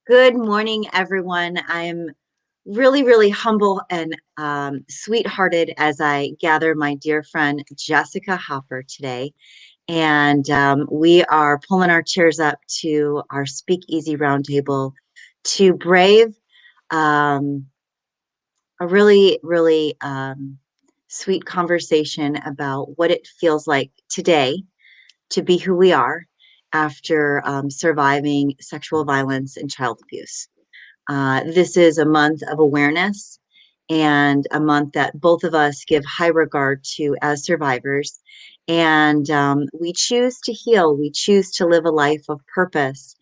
Good morning, everyone. I'm really, really humble and sweethearted as I gather my dear friend Jessica Hopper today. And we are pulling our chairs up to our Speakeasy Roundtable to brave um, a really, really sweet conversation about what it feels like today to be who we are after surviving sexual violence and child abuse. This is a month of awareness and a month that both of us give high regard to as survivors. And we choose to heal, we choose to live a life of purpose.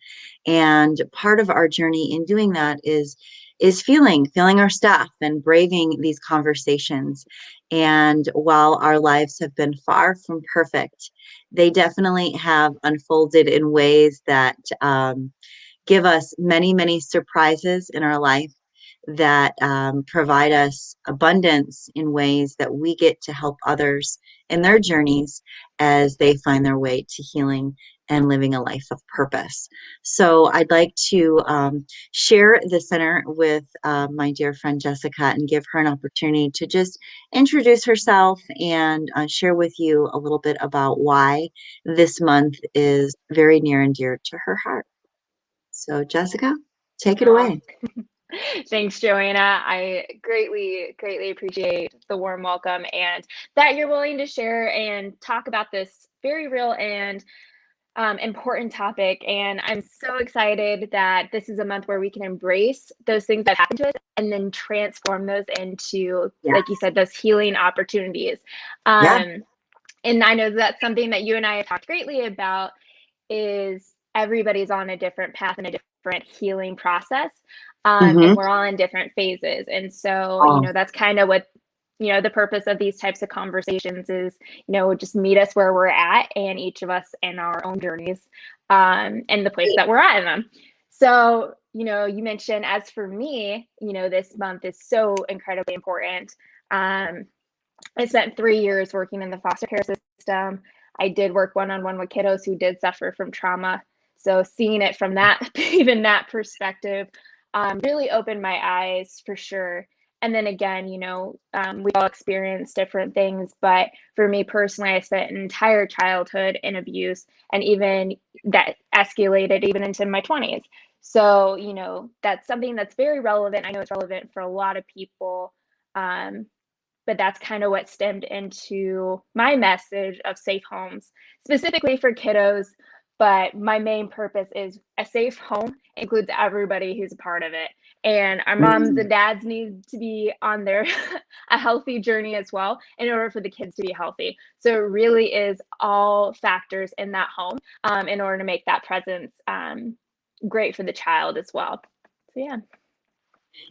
And part of our journey in doing that is feeling our stuff and braving these conversations. And while our lives have been far from perfect, they definitely have unfolded in ways that give us many, many surprises in our life that provide us abundance in ways that we get to help others in their journeys as they find their way to healing and living a life of purpose. So I'd like to share the center with my dear friend Jessica and give her an opportunity to just introduce herself and share with you a little bit about why this month is very near and dear to her heart. So, Jessica, take it Aw. away. Thanks, Joanna. I greatly appreciate the warm welcome and that you're willing to share and talk about this very real and important topic. And I'm so excited that this is a month where we can embrace those things that happen to us and then transform those into, Yeah. like you said, those healing opportunities. Yeah. Um, and I know that's something that you and I have talked greatly about is everybody's on a different path and a different healing process. And Mm-hmm. we're all in different phases. And so, Oh, that's kind of what, the purpose of these types of conversations is, just meet us where we're at and each of us in our own journeys and the place great. that we're at in them. So, you mentioned as for me, this month is so incredibly important. Um, I spent 3 years working in the foster care system. I did work one-on-one with kiddos who did suffer from trauma. So seeing it from that, even that perspective, really opened my eyes for sure. And then again, we all experience different things, but for me personally, I spent an entire childhood in abuse, and even that escalated even into my 20s. So, that's something that's very relevant. I know it's relevant for a lot of people. Um, but that's kind of what stemmed into my message of safe homes, specifically for kiddos. But my main purpose is a safe home includes everybody who's a part of it. And our moms Mm. and dads need to be on their a healthy journey as well in order for the kids to be healthy. So it really is all factors in that home in order to make that presence great for the child as well. So yeah.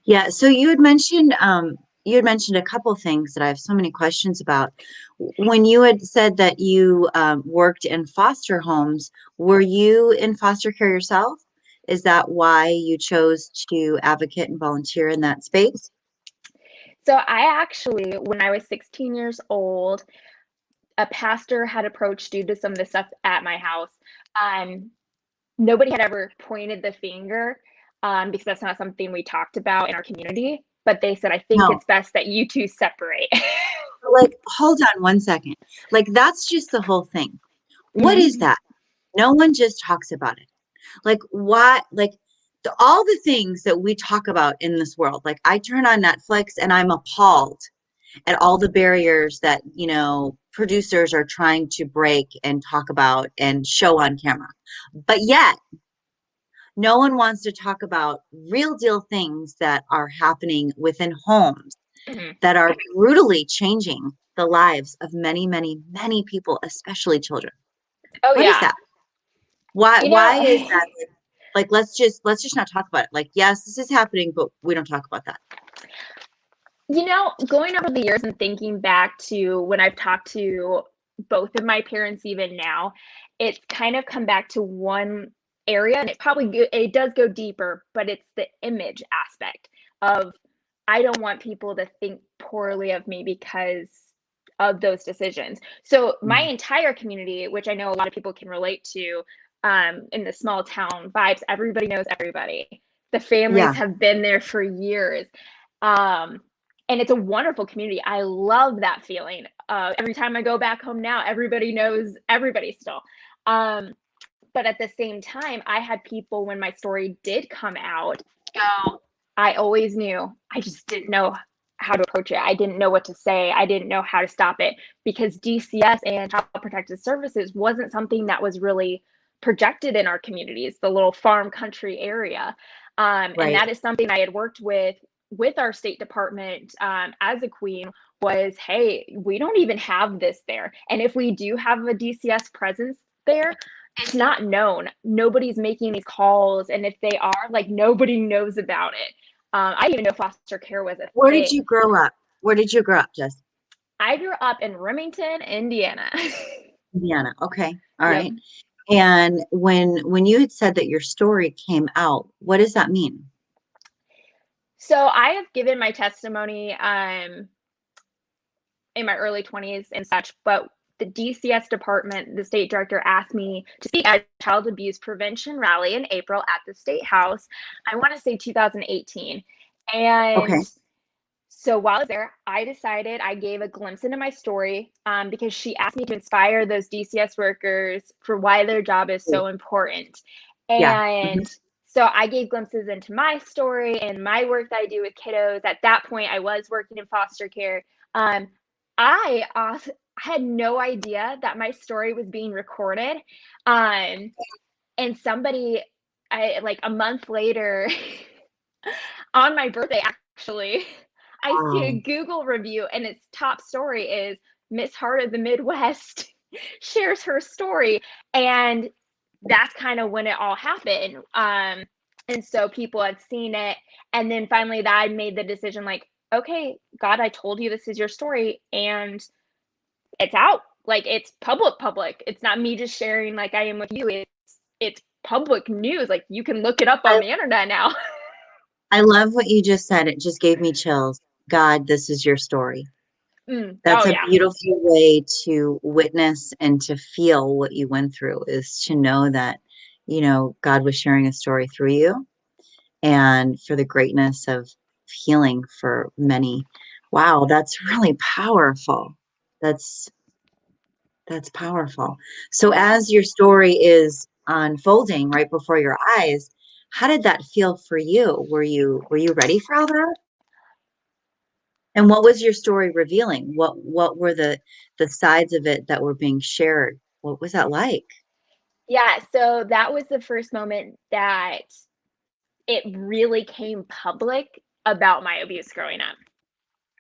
Yeah. So you had mentioned a couple things that I have so many questions about. When you had said that you worked in foster homes, were you in foster care yourself? Is that why you chose to advocate and volunteer in that space? So I actually, when I was 16 years old, a pastor had approached due to some of the stuff at my house. Um, Nobody had ever pointed the finger because that's not something we talked about in our community. But they said, I think No. it's best that you two separate. Like, hold on one second. Like, that's just the whole thing. What is Mhm. that? No one just talks about it. Like, why? Like, all the things that we talk about in this world. Like, I turn on Netflix and I'm appalled at all the barriers that, producers are trying to break and talk about and show on camera. But yet, no one wants to talk about real deal things that are happening within homes Mhm. that are brutally changing the lives of many, many, many people, especially children. Oh What is yeah. that? Why You why is know, that? Like, let's just not talk about it. Like, yes, this is happening, but we don't talk about that. going over the years and thinking back to when I've talked to both of my parents even now, it's kind of come back to one area, and it does go deeper, but it's the image aspect of I don't want people to think poorly of me because of those decisions. So my Mm. entire community, which I know a lot of people can relate to, in the small town vibes, everybody knows everybody. The families Yeah. have been there for years. Um, and it's a wonderful community. I love that feeling. Every time I go back home now, everybody knows everybody still. Um, but at the same time, I had people when my story did come out go, I always knew. I just didn't know how to approach it. I didn't know what to say. I didn't know how to stop it because DCS and Child Protective Services wasn't something that was really projected in our communities, the little farm country area. And Right. that is something I had worked with our State Department as a queen was, hey, we don't even have this there. And if we do have a DCS presence there, it's not known. Nobody's making these calls. And if they are, like, nobody knows about it. I didn't even know foster care was a Where did you thing. grow up? Where did you grow up, Jess? I grew up in Remington, Indiana. Indiana. Okay. All Yep. right. And when you had said that your story came out, what does that mean? So I have given my testimony in my early 20s and such, but the DCS department, the state director asked me to speak at a child abuse prevention rally in April at the State House. I want to say 2018. Okay. And so while I was there, I decided I gave a glimpse into my story because she asked me to inspire those DCS workers for why their job is so important. Yeah. Mhm. And so I gave glimpses into my story and my work that I do with kiddos. At that point, I was working in foster care. Um, I had no idea that my story was being recorded. Um, and somebody, I like a month later, on my birthday, actually, I see a Wow. Google review and its top story is Miss Heart of the Midwest shares her story. And that's kind of when it all happened. And so people had seen it. And then finally, that I made the decision like, okay, God, I told you this is your story and it's out. Like it's public. It's not me just sharing like I am with you. It's public news. Like you can look it up on I, the internet now. I love what you just said. It just gave me chills. God, this is your story. Oh That's a yeah. beautiful way to witness and to feel what you went through is to know that, God was sharing a story through you and for the greatness of healing for many. Wow, that's really powerful. That's that's powerful. So Yeah. as your story is unfolding right before your eyes, how did that feel for you? Were you ready for all that? And what was your story revealing? What were the sides of it that were being shared? What was that like? Yeah, so that was the first moment that it really came public about my abuse growing up.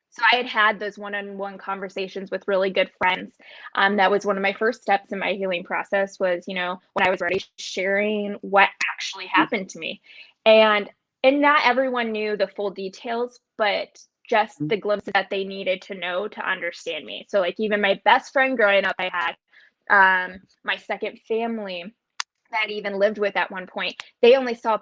So I had had those one-on-one conversations with really good friends. That was one of my first steps in my healing process was, when I was ready, sharing what actually happened to me. And and not everyone knew the full details, but just the glimpses that they needed to know to understand me. So like even my best friend growing up, I had my second family that even lived with at one point, they only saw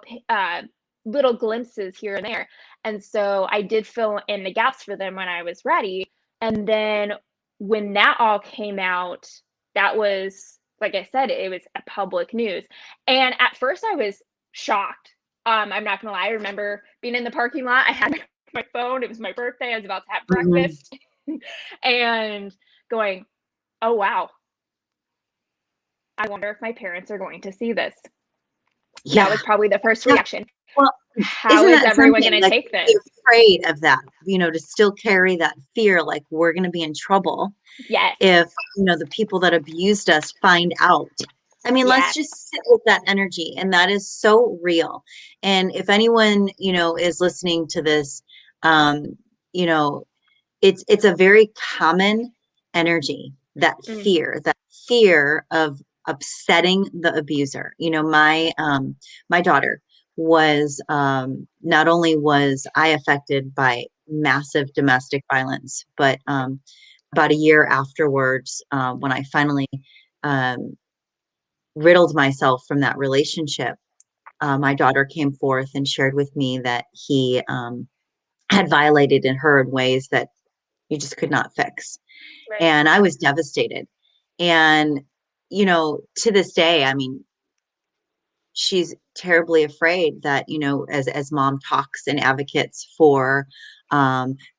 little glimpses here and there. And so I did fill in the gaps for them when I was ready. And then when that all came out, that was, like I said, it was a public news. And at first I was shocked. I'm not gonna lie. I remember being in the parking lot. I had my phone. It was my birthday. I was about to have Mhm. breakfast and going, oh, wow. I wonder if my parents are going to see this. That Yeah. was probably the first Yeah. reaction. Well, How isn't is that everyone something going to like take be this? afraid of that, to still carry that fear, like we're going to be in trouble Yes. if, the people that abused us find out. I mean, let's Yes. just sit with that energy. And that is so real. And if anyone, is listening to this, um, you know, it's a very common energy, Mm, that fear of upsetting the abuser. My daughter was not only was I affected by massive domestic violence, but about a year afterwards, when I finally um, riddled myself from that relationship, my daughter came forth and shared with me that he had violated in her in ways that you just could not fix. right. And I was devastated. And, to this day, I mean, she's terribly afraid that, as mom talks and advocates for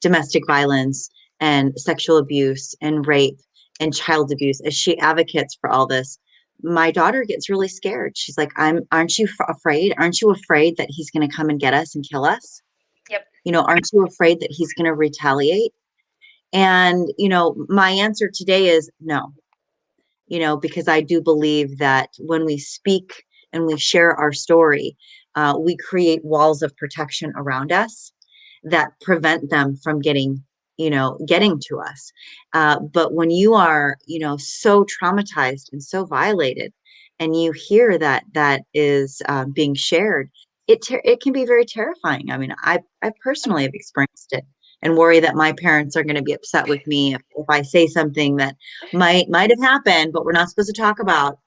domestic violence and sexual abuse and rape and child abuse, as she advocates for all this, my daughter gets really scared. She's like, aren't you afraid? Aren't you afraid that he's going to come and get us and kill us? Yep. Aren't you afraid that he's going to retaliate? And, my answer today is no, because I do believe that when we speak and we share our story, we create walls of protection around us that prevent them from getting to us. But when you are, so traumatized and so violated, and you hear that is being shared, it can be very terrifying. I mean, I personally have experienced it and worry that my parents are going to be upset with me if I say something that might have happened, but we're not supposed to talk about,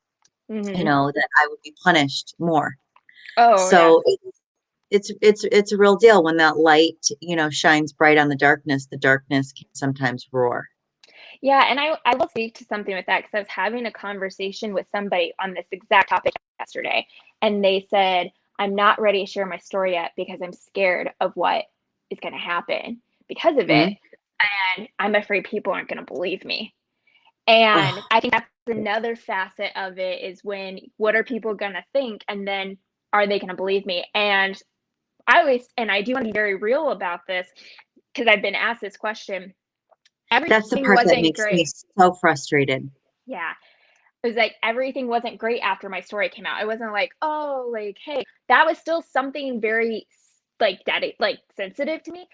Hmm. that I would be punished more. Oh yeah. So it's a real deal when that light, shines bright on the darkness can sometimes roar. Yeah, and I will speak to something with that because I was having a conversation with somebody on this exact topic yesterday, and they said, I'm not ready to share my story yet because I'm scared of what is going to happen because of it. Mhm. And I'm afraid people aren't going to believe me. And Oh, I think that's another facet of it is when, what are people going to think? And then are they going to believe me? And and I do want to be very real about this because I've been asked this question. that's the Everything part that wasn't makes me great. so frustrated. Yeah. It was like everything wasn't great after my story came out. It wasn't like, oh, like, hey, that was still something very like daddy like sensitive to me.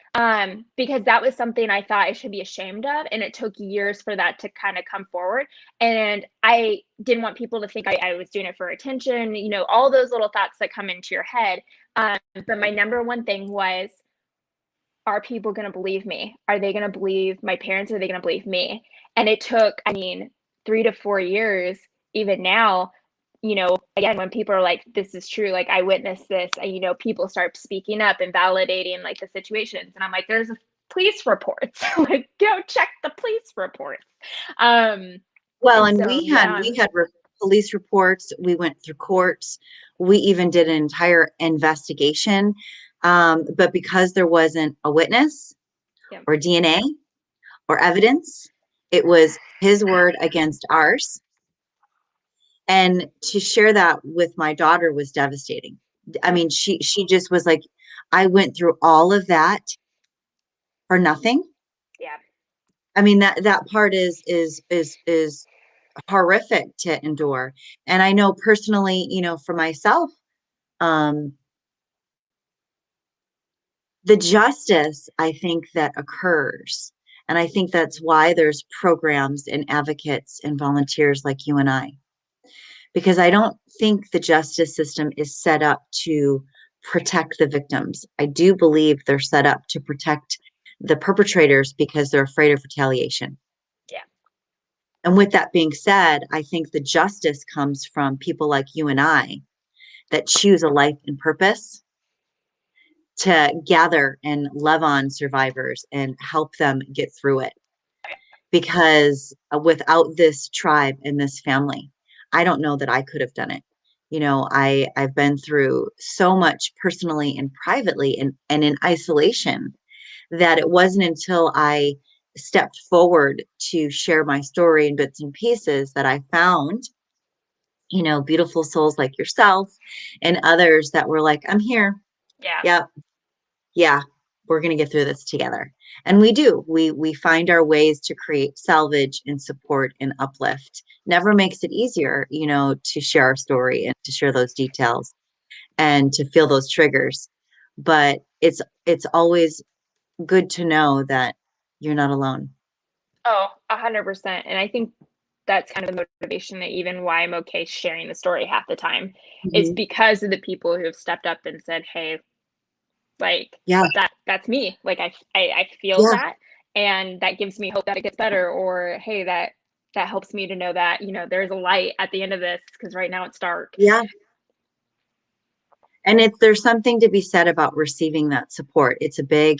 Because that was something I thought I should be ashamed of. And it took years for that to kind of come forward. And I didn't want people to think I was doing it for attention, all those little thoughts that come into your head. But my number one thing was, are people going to believe me? Are they going to believe my parents? Are they going to believe me? And it took, I mean, 3 to 4 years, even now, again, when people are like, this is true, like I witnessed this, and, people start speaking up and validating like the situations. And I'm like, there's a police reports, like go check the police reports. Um, Well, and and so, yeah, we had police reports. We went through courts. We even did an entire investigation. But because there wasn't a witness yeah, or DNA or evidence, it was his word against ours. And to share that with my daughter was devastating. I yeah, mean, she just was like, I went through all of that for nothing. yeah, I mean, that part is horrific to endure. And I know personally, for myself, um, the justice I think that occurs, and I think that's why there's programs and advocates and volunteers like you and I, because I don't think the justice system is set up to protect the victims. I do believe they're set up to protect the perpetrators because they're afraid of retaliation. yeah. And with that being said, I think the justice comes from people like you and I that choose a life and purpose to gather and love on survivors and help them get through it. Because without this tribe and this family, I don't know that I could have done it. I've been through so much personally and privately and in isolation that it wasn't until I stepped forward to share my story in bits and pieces that I found, beautiful souls like yourself and others that were like, I'm here. Yeah. Yep. Yeah, we're going to get through this together. And we do. We find our ways to create salvage and support and uplift. Never makes it easier, to share our story and to share those details and to feel those triggers. But it's always good to know that you're not alone. Oh, 100%. And I think that's kind of the motivation that even why I'm okay sharing the story half the time is Mhm. because of the people who have stepped up and said, "Hey, like Yeah, that's me. Like I feel yeah, that, and that gives me hope that it gets better." Or, "Hey, that helps me to know that there's a light at the end of this because right now it's dark." yeah. And there's something to be said about receiving that support. It's a big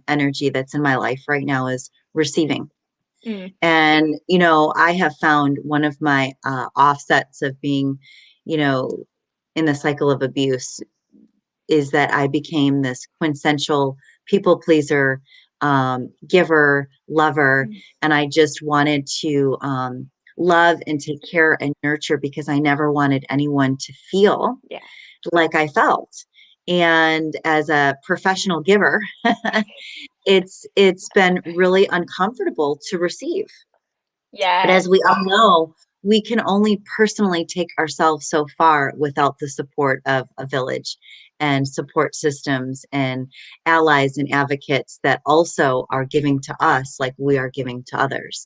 energy that's in my life right now is receiving. Mm, And, I have found one of my offsets of being, you know, in the cycle of abuse is that I became this quintessential people pleaser, giver, lover, and I just wanted to love and take care and nurture because I never wanted anyone to feel Yeah. like I felt. And as a professional giver, it's been really uncomfortable to receive. But Yes. as we all know, we can only personally take ourselves so far without the support of a village and support systems and allies and advocates that also are giving to us like we are giving to others.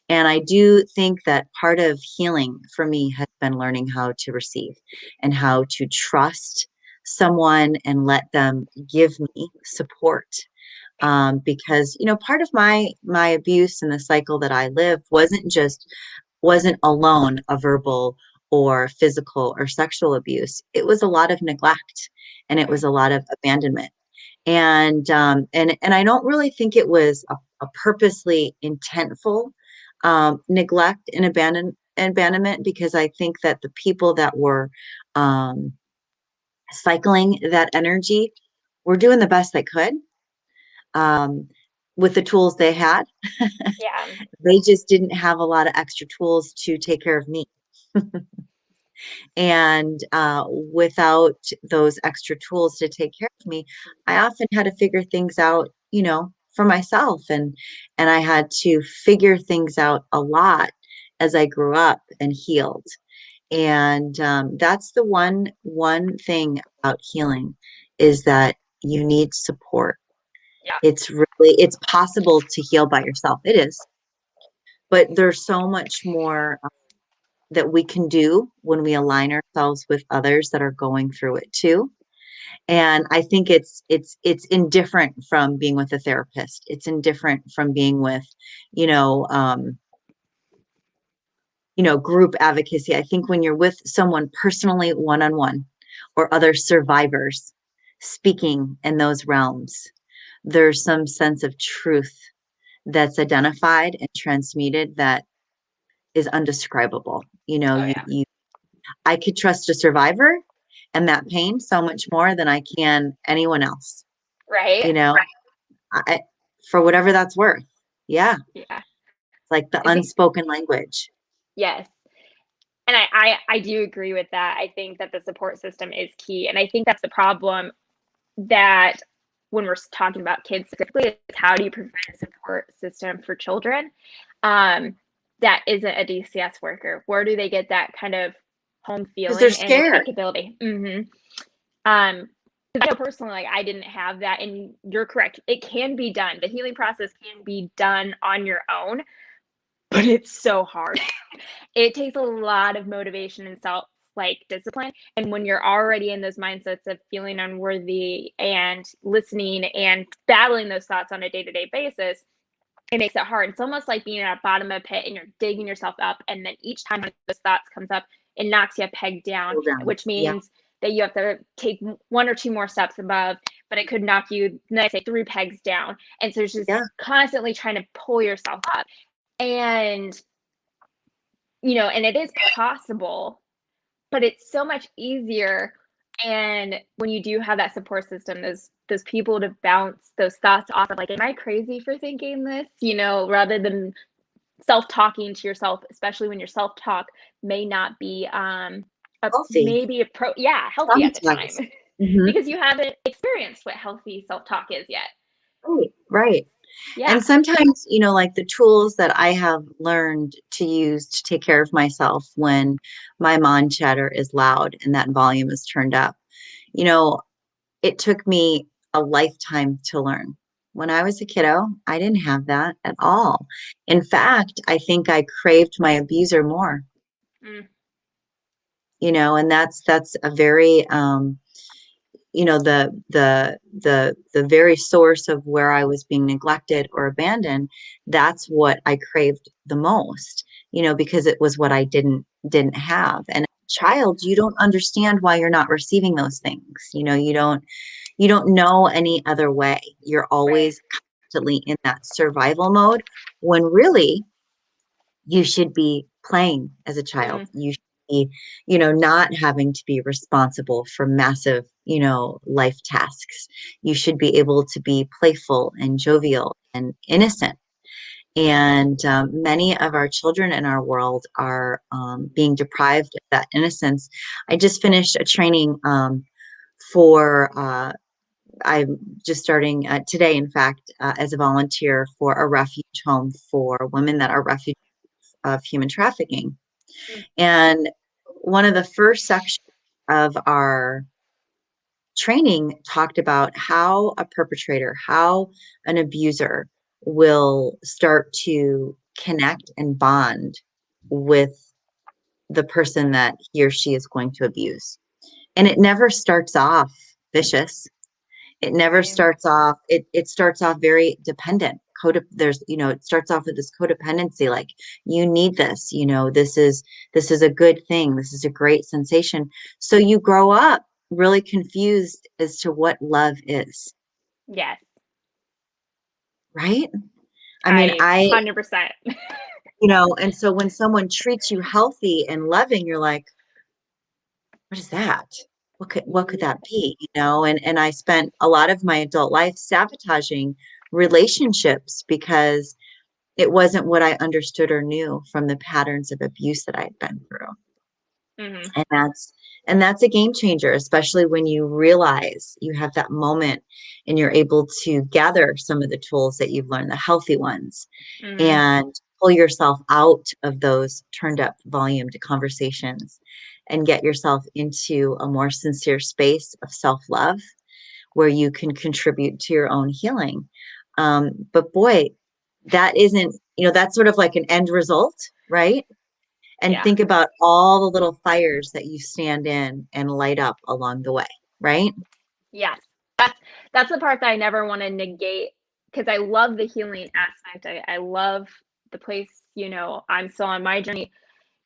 And I do think that part of healing for me has been learning how to receive and how to trust someone and let them give me support, because part of my abuse and the cycle that I lived wasn't alone a verbal or physical or sexual abuse. It was a lot of neglect, and it was a lot of abandonment. And I don't really think it was a purposely intentful neglect and abandonment, because I think that the people that were um, cycling that energy were doing the best they could, um, with the tools they had. Yeah. They just didn't have a lot of extra tools to take care of me. And without those extra tools to take care of me, I often had to figure things out, for myself. And I had to figure things out a lot as I grew up and healed. And that's the one thing about healing, is that you need support. Yeah. It's possible to heal by yourself. It is, but there's so much more that we can do when we align ourselves with others that are going through it too. And I think it's indifferent from being with a therapist. It's indifferent from being with, you know, um, group advocacy. I think when you're with someone personally, one on one, or other survivors speaking in those realms, there's some sense of truth that's identified and transmuted that is undescribable. Oh yeah. I could trust a survivor and that pain so much more than I can anyone else, Right. you know, I, for whatever that's worth. Yeah. Yeah. Like the I think unspoken language. yes. And I do agree with that. I think that the support system is key. And I think that's the problem that when we're talking about kids specifically, is how do you provide a support system for children that isn't a DCS worker? Where do they get that kind of home Because they're feeling and scared. capability? Um, because I know personally, like I didn't have that, and you're correct. It can be done. The healing process can be done on your own, but it's so hard. It takes a lot of motivation and self like discipline. And when you're already in those mindsets of feeling unworthy and listening and battling those thoughts on a day-to-day basis, it makes it hard. It's almost like being at the bottom of a pit and you're digging yourself up. And then each time one of those thoughts comes up, it knocks you a peg down, Hold on. which Yeah. means that you have to take one or two more steps above, but it could knock you, let's say, three pegs down. And so it's just Yeah. constantly trying to pull yourself up. And and it is possible, but it's so much easier. And when you do have that support system, those people to bounce those thoughts off of, like, am I crazy for thinking this? Rather than self-talking to yourself, especially when your self-talk may not be Healthy. healthy at the time, Traumatized. Hmm. because you haven't experienced what healthy self-talk is yet. Right. Right. Yeah. And sometimes, like the tools that I have learned to use to take care of myself when my mind chatter is loud and that volume is turned up, you know, it took me a lifetime to learn. When I was a kiddo, I didn't have that at all. In fact, I think I craved my abuser more, Mm, and that's a very the very source of where I was being neglected or abandoned. That's what I craved the most, because it was what I didn't have. And as a right. child, you don't understand why you're not receiving those things. You don't know any other way. You're Right. always constantly in that survival mode, when really you should be playing as a child. Mm, You should be, not having to be responsible for massive, life tasks. You should be able to be playful and jovial and innocent. And many of our children in our world are being deprived of that innocence. I just finished a training for I'm just starting today, in fact, as a volunteer for a refuge home for women that are refugees of human trafficking. Mm. And one of the first sections of our training talked about how a perpetrator, how an abuser will start to connect and bond with the person that he or she is going to abuse. And it never starts off vicious. It never Right. starts off, it starts off very dependent. It starts off with this codependency, like you need this, this is a good thing. This is a great sensation. So you grow up really confused as to what love is, Yes. right? I mean, I 100%. and so when someone treats you healthy and loving, you're like, what is that? What could that be? And I spent a lot of my adult life sabotaging relationships because it wasn't what I understood or knew from the patterns of abuse that I had been through. Hmm. And that's a game changer, especially when you realize you have that moment and you're able to gather some of the tools that you've learned, the healthy ones, Hmm. and pull yourself out of those turned up volumed conversations and get yourself into a more sincere space of self-love where you can contribute to your own healing. But boy, that isn't, that's sort of like an end result, right? And Yeah. think about all the little fires that you stand in and light up along the way, right? Yes. That's the part that I never want to negate because I love the healing aspect. I love the place, I'm still on my journey,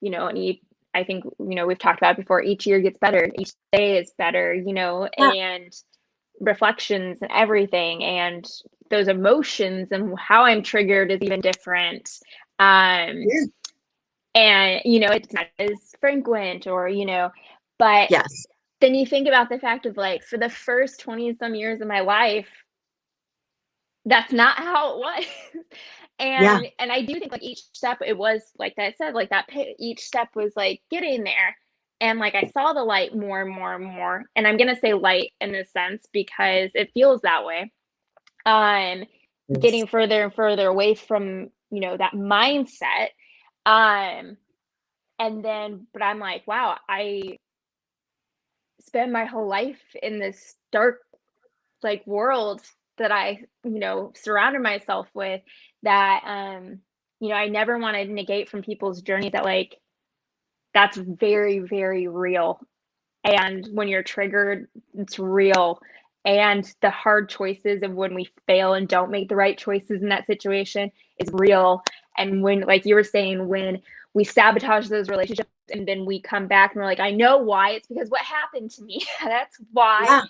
and I think, we've talked about it before, each year gets better, each day is better, Yeah. and reflections and everything and those emotions and how I'm triggered is even different. Um Yeah. and it's not as frequent or but Yes. then you think about the fact of like for the first 20 some years of my life that's not how it was. Yeah. And I do think like each step it was like that said like each step was like getting there and like I saw the light more and more and more, and I'm going to say light in this sense because it feels that way. um Yes. Getting further and further away from that mindset. um and then but I'm like, wow, I spend my whole life in this dark like world that I surrounded myself with, that I never want to negate from people's journey that like that's very very real, and when you're triggered it's real, and the hard choices of when we fail and don't make the right choices in that situation is real. And when, like you were saying, when we sabotage those relationships and then we come back and we're like, I know why, it's because what happened to me. That's why. Yeah.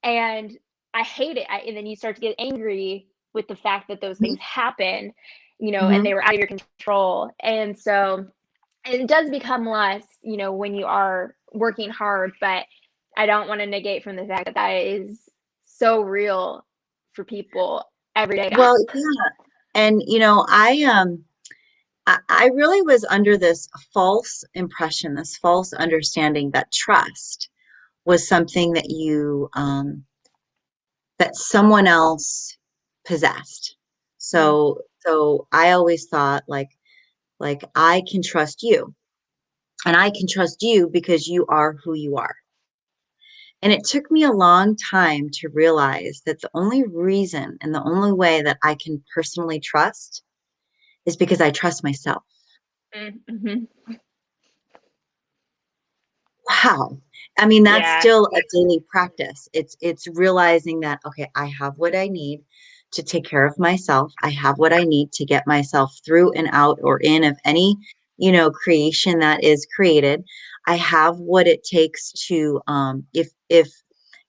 And I hate it. And then you start to get angry with the fact that those things happen, and Mm-hmm. they were out of your control. And so it does become less, when you are working hard, but I don't want to negate from the fact that that is so real for people every day. Well, yeah. And I really was under this false impression, this false understanding that trust was something that someone else possessed. Mm, So I always thought like I can trust you, and I can trust you because you are who you are. And it took me a long time to realize that the only reason and the only way that I can personally trust is because I trust myself. mhm. Wow. I mean, that's Yeah. still a daily practice. It's realizing that, okay, I have what I need to take care of myself. I have what I need to get myself through and out or in of any, creation that is created. I have what it takes to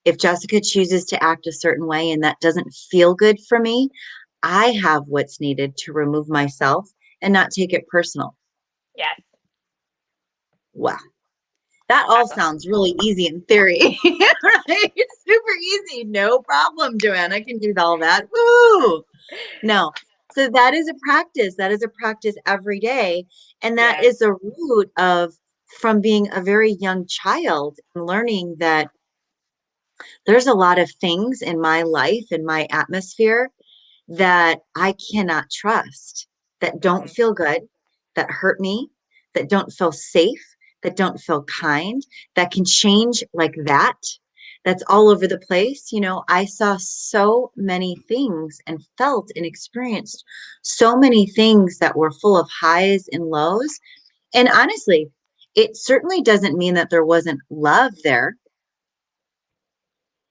if Jessica chooses to act a certain way and that doesn't feel good for me, I have what's needed to remove myself and not take it personal. Yes. Wow. That all Exactly. sounds really easy in theory, right? Super easy. No problem, Joanna can do all that. Woo! No. So that is a practice. That is a practice every day. And that Yes. is a root of from being a very young child and learning that there's a lot of things in my life, in my atmosphere that I cannot trust, that don't Mhm. feel good, that hurt me, that don't feel safe, that don't feel kind, that can change like that. That's all over the place. I saw so many things and felt and experienced so many things that were full of highs and lows. And honestly, it certainly doesn't mean that there wasn't love there,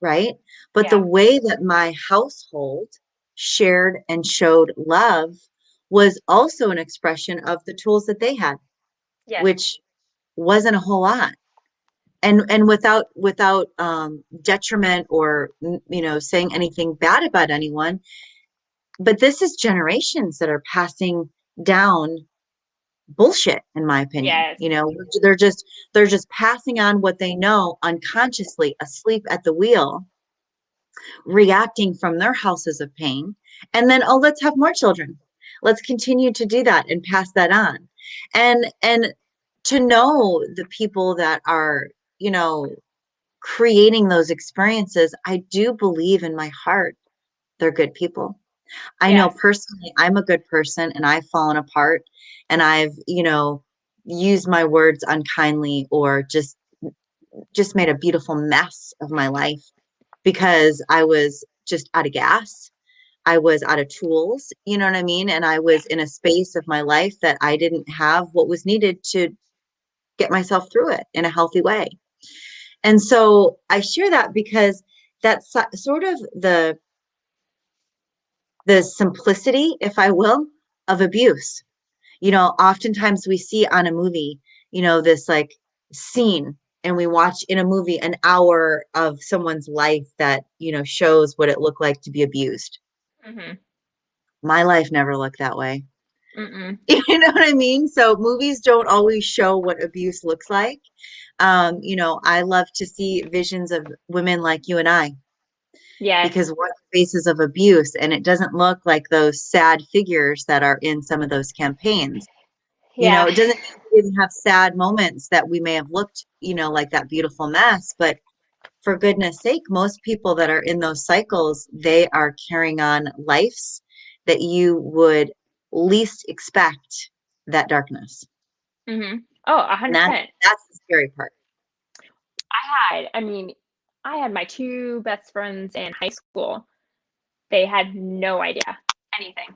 right? But the Yeah. way that my household shared and showed love was also an expression of the tools that they had, Yes. which wasn't a whole lot. And without detriment or saying anything bad about anyone, but this is generations that are passing down bullshit, in my opinion. Yes. They're just passing on what they know unconsciously, asleep at the wheel, reacting from their houses of pain. And then, oh, let's have more children. Let's continue to do that and pass that on. And to know the people that are, you know, creating those experiences, I do believe in my heart they're good people. I know Yes. personally I'm a good person and I've fallen apart and I've, used my words unkindly or just made a beautiful mess of my life because I was just out of gas. I was out of tools, you know what I mean? And I Yeah. was in a space of my life that I didn't have what was needed to get myself through it in a healthy way. And so I share that because that's sort of the simplicity, if I will, of abuse. Oftentimes we see on a movie, this like scene, and we watch in a movie an hour of someone's life that, shows what it looked like to be abused. Hmm. My life never looked that way. Mm-mm. You know what I mean? So movies don't always show what abuse looks like. I love to see visions of women like you and I Yes. because we're the faces of abuse, and it doesn't look like those sad figures that are in some of those campaigns. Yeah. It doesn't mean we didn't have sad moments that we may have looked, like that beautiful mess, but for goodness sake, most people that are in those cycles, they are carrying on lives that you would least expect that darkness. Hmm. Oh, a And hundred that percent. that's the scary part. I mean, I had my two best friends in high school. They had no idea anything,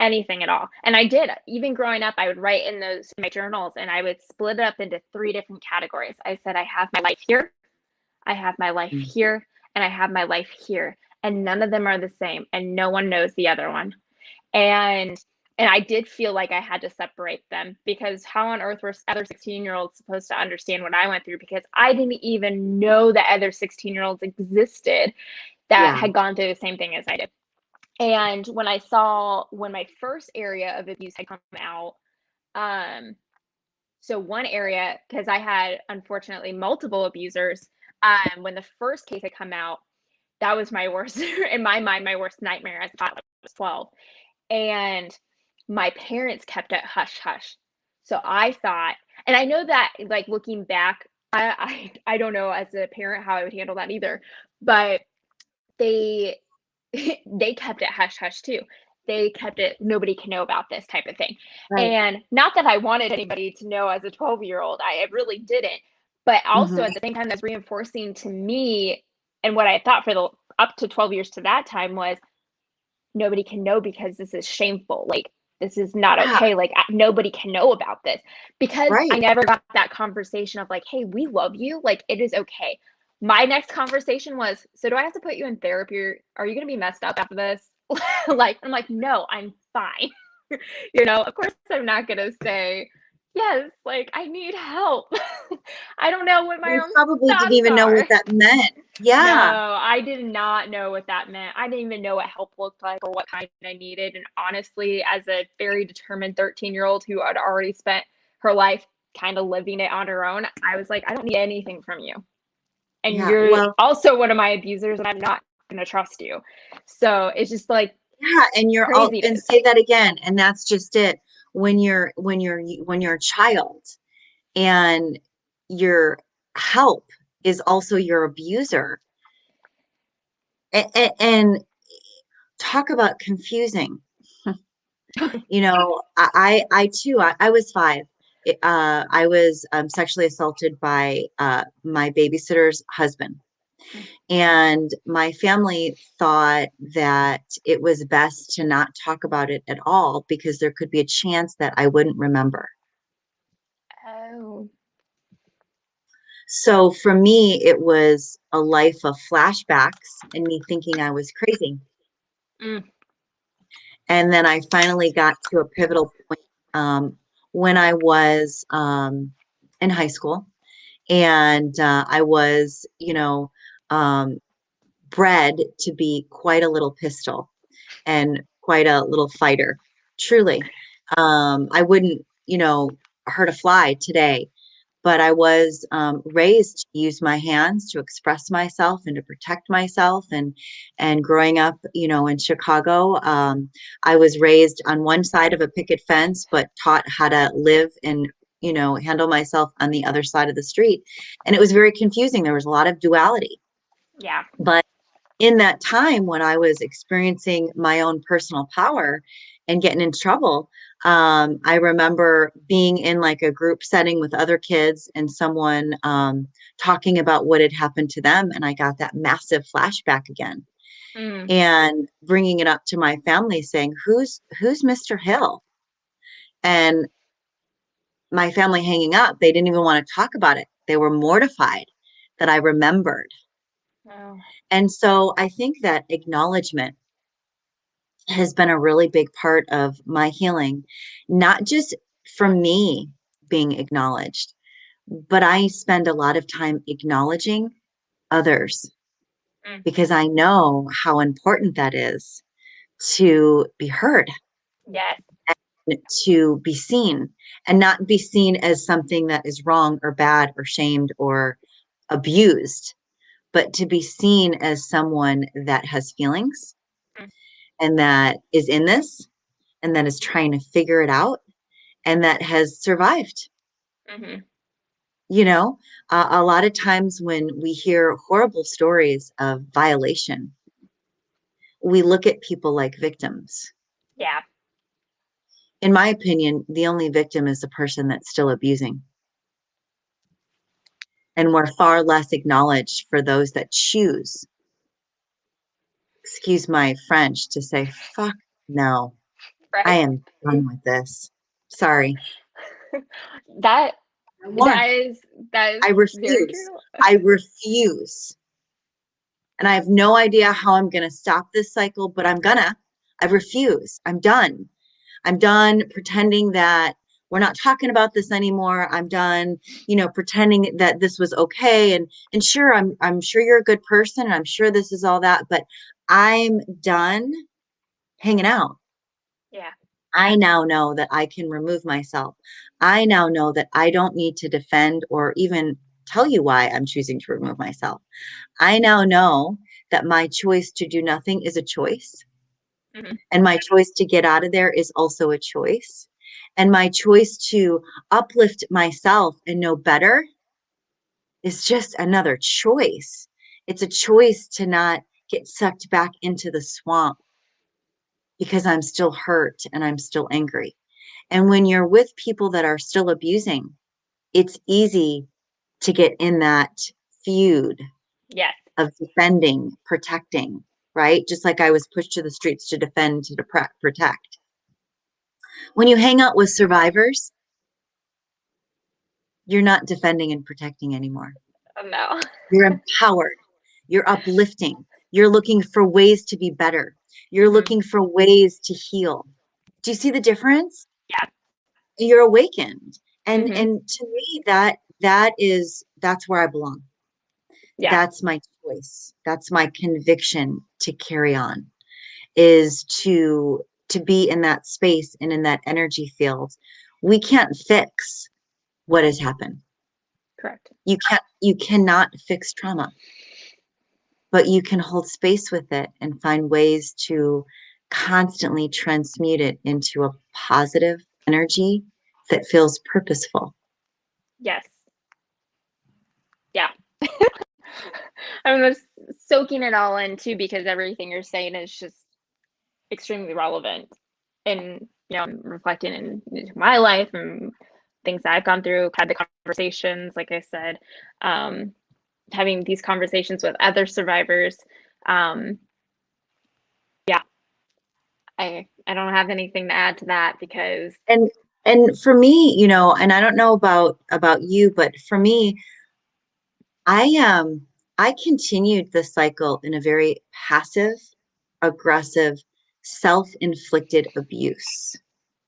anything at all. And I did, even growing up, I would write in my journals and I would split it up into three different categories. I said, I have my life here, I have my life Mm. here, and I have my life here. And none of them are the same, and no one knows the other one. And I did feel like I had to separate them because how on earth were other 16-year-olds supposed to understand what I went through? Because I didn't even know that other 16-year-olds existed that Yeah. had gone through the same thing as I did. And when my first area of abuse had come out, um, so one area, because I had unfortunately multiple abusers, when the first case had come out, that was my worst, in my mind, my worst nightmare as a child. I was 12. And my parents kept it hush hush. So I thought, and I know that like looking back, I don't know as a parent how I would handle that either, but they they kept it hush hush too. They kept it nobody can know about this type of thing. Right. And not that I wanted anybody to know as a 12-year-old, I really didn't. But also Hmm. at the same time, that's reinforcing to me, and what I thought for the up to 12 years to that time was nobody can know because this is shameful. Like, this is not Yeah. okay. Like, nobody can know about this because I Right. never got that conversation of like, hey, we love you. Like, it is okay. My next conversation was, so do I have to put you in therapy? Are you going to be messed up after this? Like, I'm like, no, I'm fine. Of course, I'm not going to say, yes, like, I need help. I don't know what my You own probably didn't thoughts even know what are. that meant. Yeah. No, I did not know what that meant. I didn't even know what help looked like or what kind I needed. And honestly, as a very determined 13-year-old who had already spent her life kind of living it on her own, I was like, I don't need anything from you. And Yeah. you're Well, also one of my abusers, and I'm not going to trust you. So it's just like yeah. And you're all, and craziness. say that again. And that's just it. When you're a child and your help is also your abuser, and talk about confusing. You know, I too, I was 5. I was sexually assaulted by my babysitter's husband. And my family thought that it was best to not talk about it at all because there could be a chance that I wouldn't remember. Oh. So for me, it was a life of flashbacks and me thinking I was crazy. Mm. And then I finally got to a pivotal point when I was in high school. And I was, um, bred to be quite a little pistol and quite a little fighter. Truly. I wouldn't, hurt a fly today, but I was raised to use my hands to express myself and to protect myself. And growing up, in Chicago, I was raised on one side of a picket fence, but taught how to live and handle myself on the other side of the street. And it was very confusing. There was a lot of duality. Yeah. But in that time when I was experiencing my own personal power and getting in trouble, I remember being in like a group setting with other kids and someone talking about what had happened to them. And I got that massive flashback again Mm. and bringing it up to my family saying, who's Mr. Hill? And my family hanging up, they didn't even want to talk about it. They were mortified that I remembered. Oh. And so I think that acknowledgement has been a really big part of my healing, not just from me being acknowledged, but I spend a lot of time acknowledging others Mm. because I know how important that is to be heard, Yes. to be seen, and not be seen as something that is wrong or bad or shamed or abused, but to be seen as someone that has feelings Mm. and that is in this and that is trying to figure it out and that has survived. Mm-hmm. A lot of times when we hear horrible stories of violation, we look at people like victims. Yeah. In my opinion, the only victim is the person that's still abusing. And we're far less acknowledged for those that choose, excuse my French, to say, fuck no, I Right. am done with this. Sorry. That No more. that is I very refuse. true. I refuse. And I have no idea how I'm going to stop this cycle, but I'm gonna. I refuse. I'm done. I'm done pretending that we're not talking about this anymore. I'm done, pretending that this was okay. And sure, I'm sure you're a good person, and I'm sure this is all that, but I'm done hanging out. Yeah. I now know that I can remove myself. I now know that I don't need to defend or even tell you why I'm choosing to remove myself. I now know that my choice to do nothing is a choice. Mm-hmm. And my choice to get out of there is also a choice. And my choice to uplift myself and know better is just another choice. It's a choice to not get sucked back into the swamp because I'm still hurt and I'm still angry. And when you're with people that are still abusing, it's easy to get in that feud Yes. of defending, protecting, right? Just like I was pushed to the streets to defend, to protect. When you hang out with survivors, you're not defending and protecting anymore. Oh, no. You're empowered. You're uplifting. You're looking for ways to be better. You're Mm-hmm. looking for ways to heal. Do you see the difference? Yeah. You're awakened. And Mm-hmm. and to me that's where I belong. Yeah. That's my choice. That's my conviction to carry on, is to be in that space and in that energy field. We can't fix what has happened. Correct. You cannot fix trauma, but you can hold space with it and find ways to constantly transmute it into a positive energy that feels purposeful. Yes. Yeah. I'm just soaking it all in too, because everything you're saying is just extremely relevant. And, I'm reflecting into my life and things I've gone through, had the conversations, like I said, having these conversations with other survivors. Um, yeah, I don't have anything to add to that because And for me, and I don't know about you, but for me, I continued the cycle in a very passive, aggressive, self-inflicted abuse.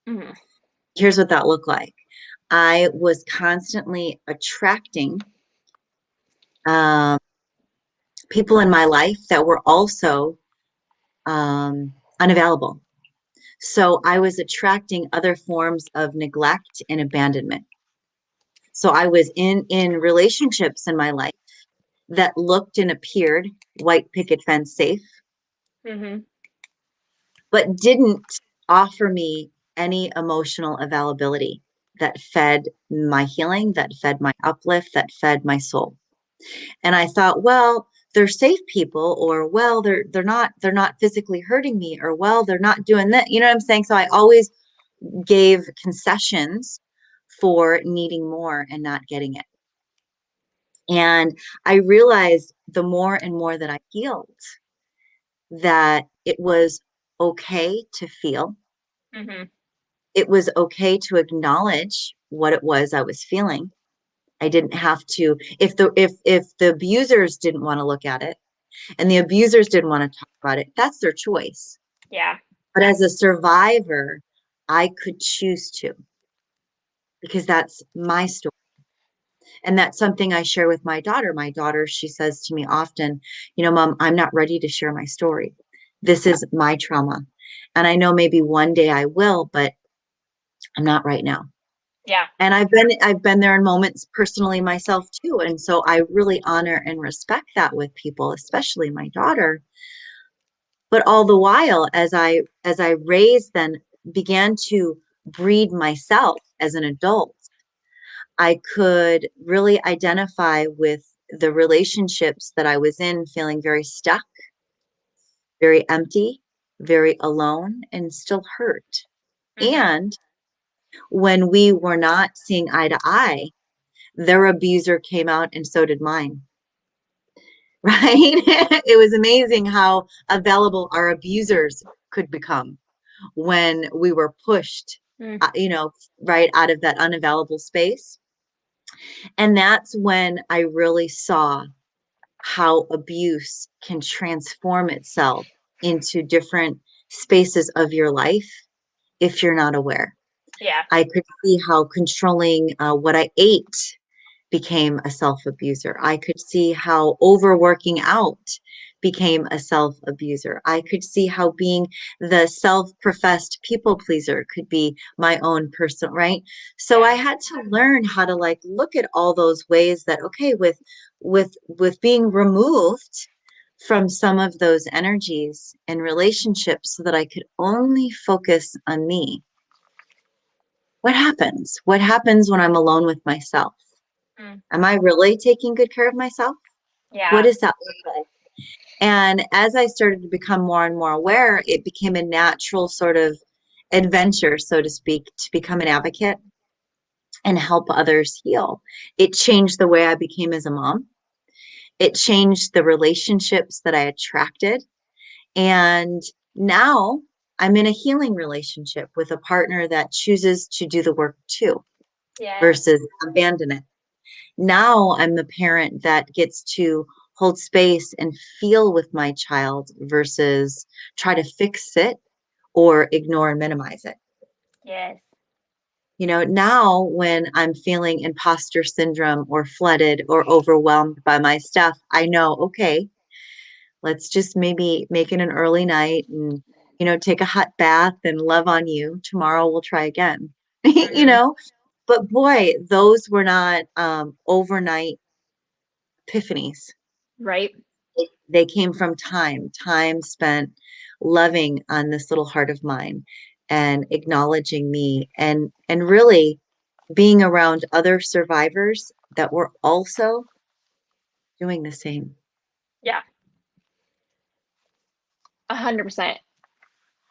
mhm, Here's what that looked like. I was constantly attracting um, people in my life that were also unavailable. So I was attracting other forms of neglect and abandonment. So I was in relationships in my life that looked and appeared white picket fence safe, mhm, but didn't offer me any emotional availability that fed my healing, that fed my uplift, that fed my soul. And I thought, well, they're safe people, or well, they're not physically hurting me, or well, they're not doing that. You know what I'm saying? So I always gave concessions for needing more and not getting it. And I realized the more and more that I healed, that it was okay to feel. mhm, It was okay to acknowledge what it was I was feeling. I didn't have to, if the abusers didn't want to look at it and the abusers didn't want to talk about it, that's their choice. yeah, But as a survivor, I could choose to, because that's my story. And that's something I share with my daughter. My daughter, she says to me often, Mom, I'm not ready to share my story. This is my trauma. And I know maybe one day I will, but I'm not right now. yeah, And I've been there in moments personally myself too. And so I really honor and respect that with people, especially my daughter. But all the while, as I raised, then began to breed myself as an adult, I could really identify with the relationships that I was in, feeling very stuck, very empty, very alone, and still hurt. mhm, And when we were not seeing eye to eye, their abuser came out and so did mine. Right? It was amazing how available our abusers could become when we were pushed, mm, right out of that unavailable space. And that's when I really saw how abuse can transform itself into different spaces of your life if you're not aware. yeah, I could see how controlling what I ate became a self abuser. I could see how overworking out became a self abuser. I could see how being the self professed people pleaser could be my own personal, right? So yeah, I had to learn how to like look at all those ways that, okay, with being removed from some of those energies and relationships so that I could only focus on me. What happens when I'm alone with myself? mm, Am I really taking good care of myself? What yeah, does that look like? And as I started to become more and more aware, it became a natural sort of adventure, so to speak, to become an advocate and help others heal. It changed the way I became as a mom. It changed the relationships that I attracted. And now I'm in a healing relationship with a partner that chooses to do the work too yes, versus abandon it. Now I'm the parent that gets to hold space and feel with my child versus try to fix it or ignore and minimize it. yes, Now when I'm feeling imposter syndrome or flooded or overwhelmed by my stuff, I know, okay, let's just maybe make it an early night and, take a hot bath and love on you. Tomorrow we'll try again. you mhm, know, but boy, those were not overnight epiphanies. Right. They came from time spent loving on this little heart of mine and acknowledging me and really being around other survivors that were also doing the same. Yeah. 100%.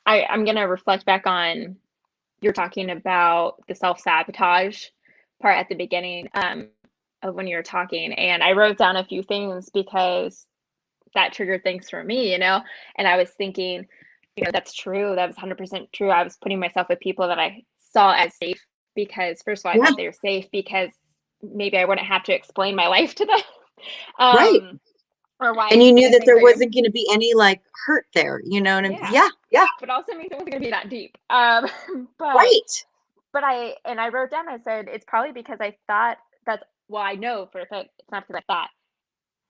I'm gonna reflect back on you're talking about the self-sabotage part at the beginning of when you were talking, and I wrote down a few things because that triggered things for me, and I was thinking, that's true. That was 100% true. I was putting myself with people that I saw as safe because, first of all, I Yeah, thought they were safe because maybe I wouldn't have to explain my life to them, right. um, or why I And do you knew the that things there I do. wasn't going to be any like hurt there, you know what I mean? Yeah, Yeah, yeah, but also means it wasn't going to be that deep. But right. I wrote down. I said it's probably because I thought that's well, I know for a fact it's not because I thought.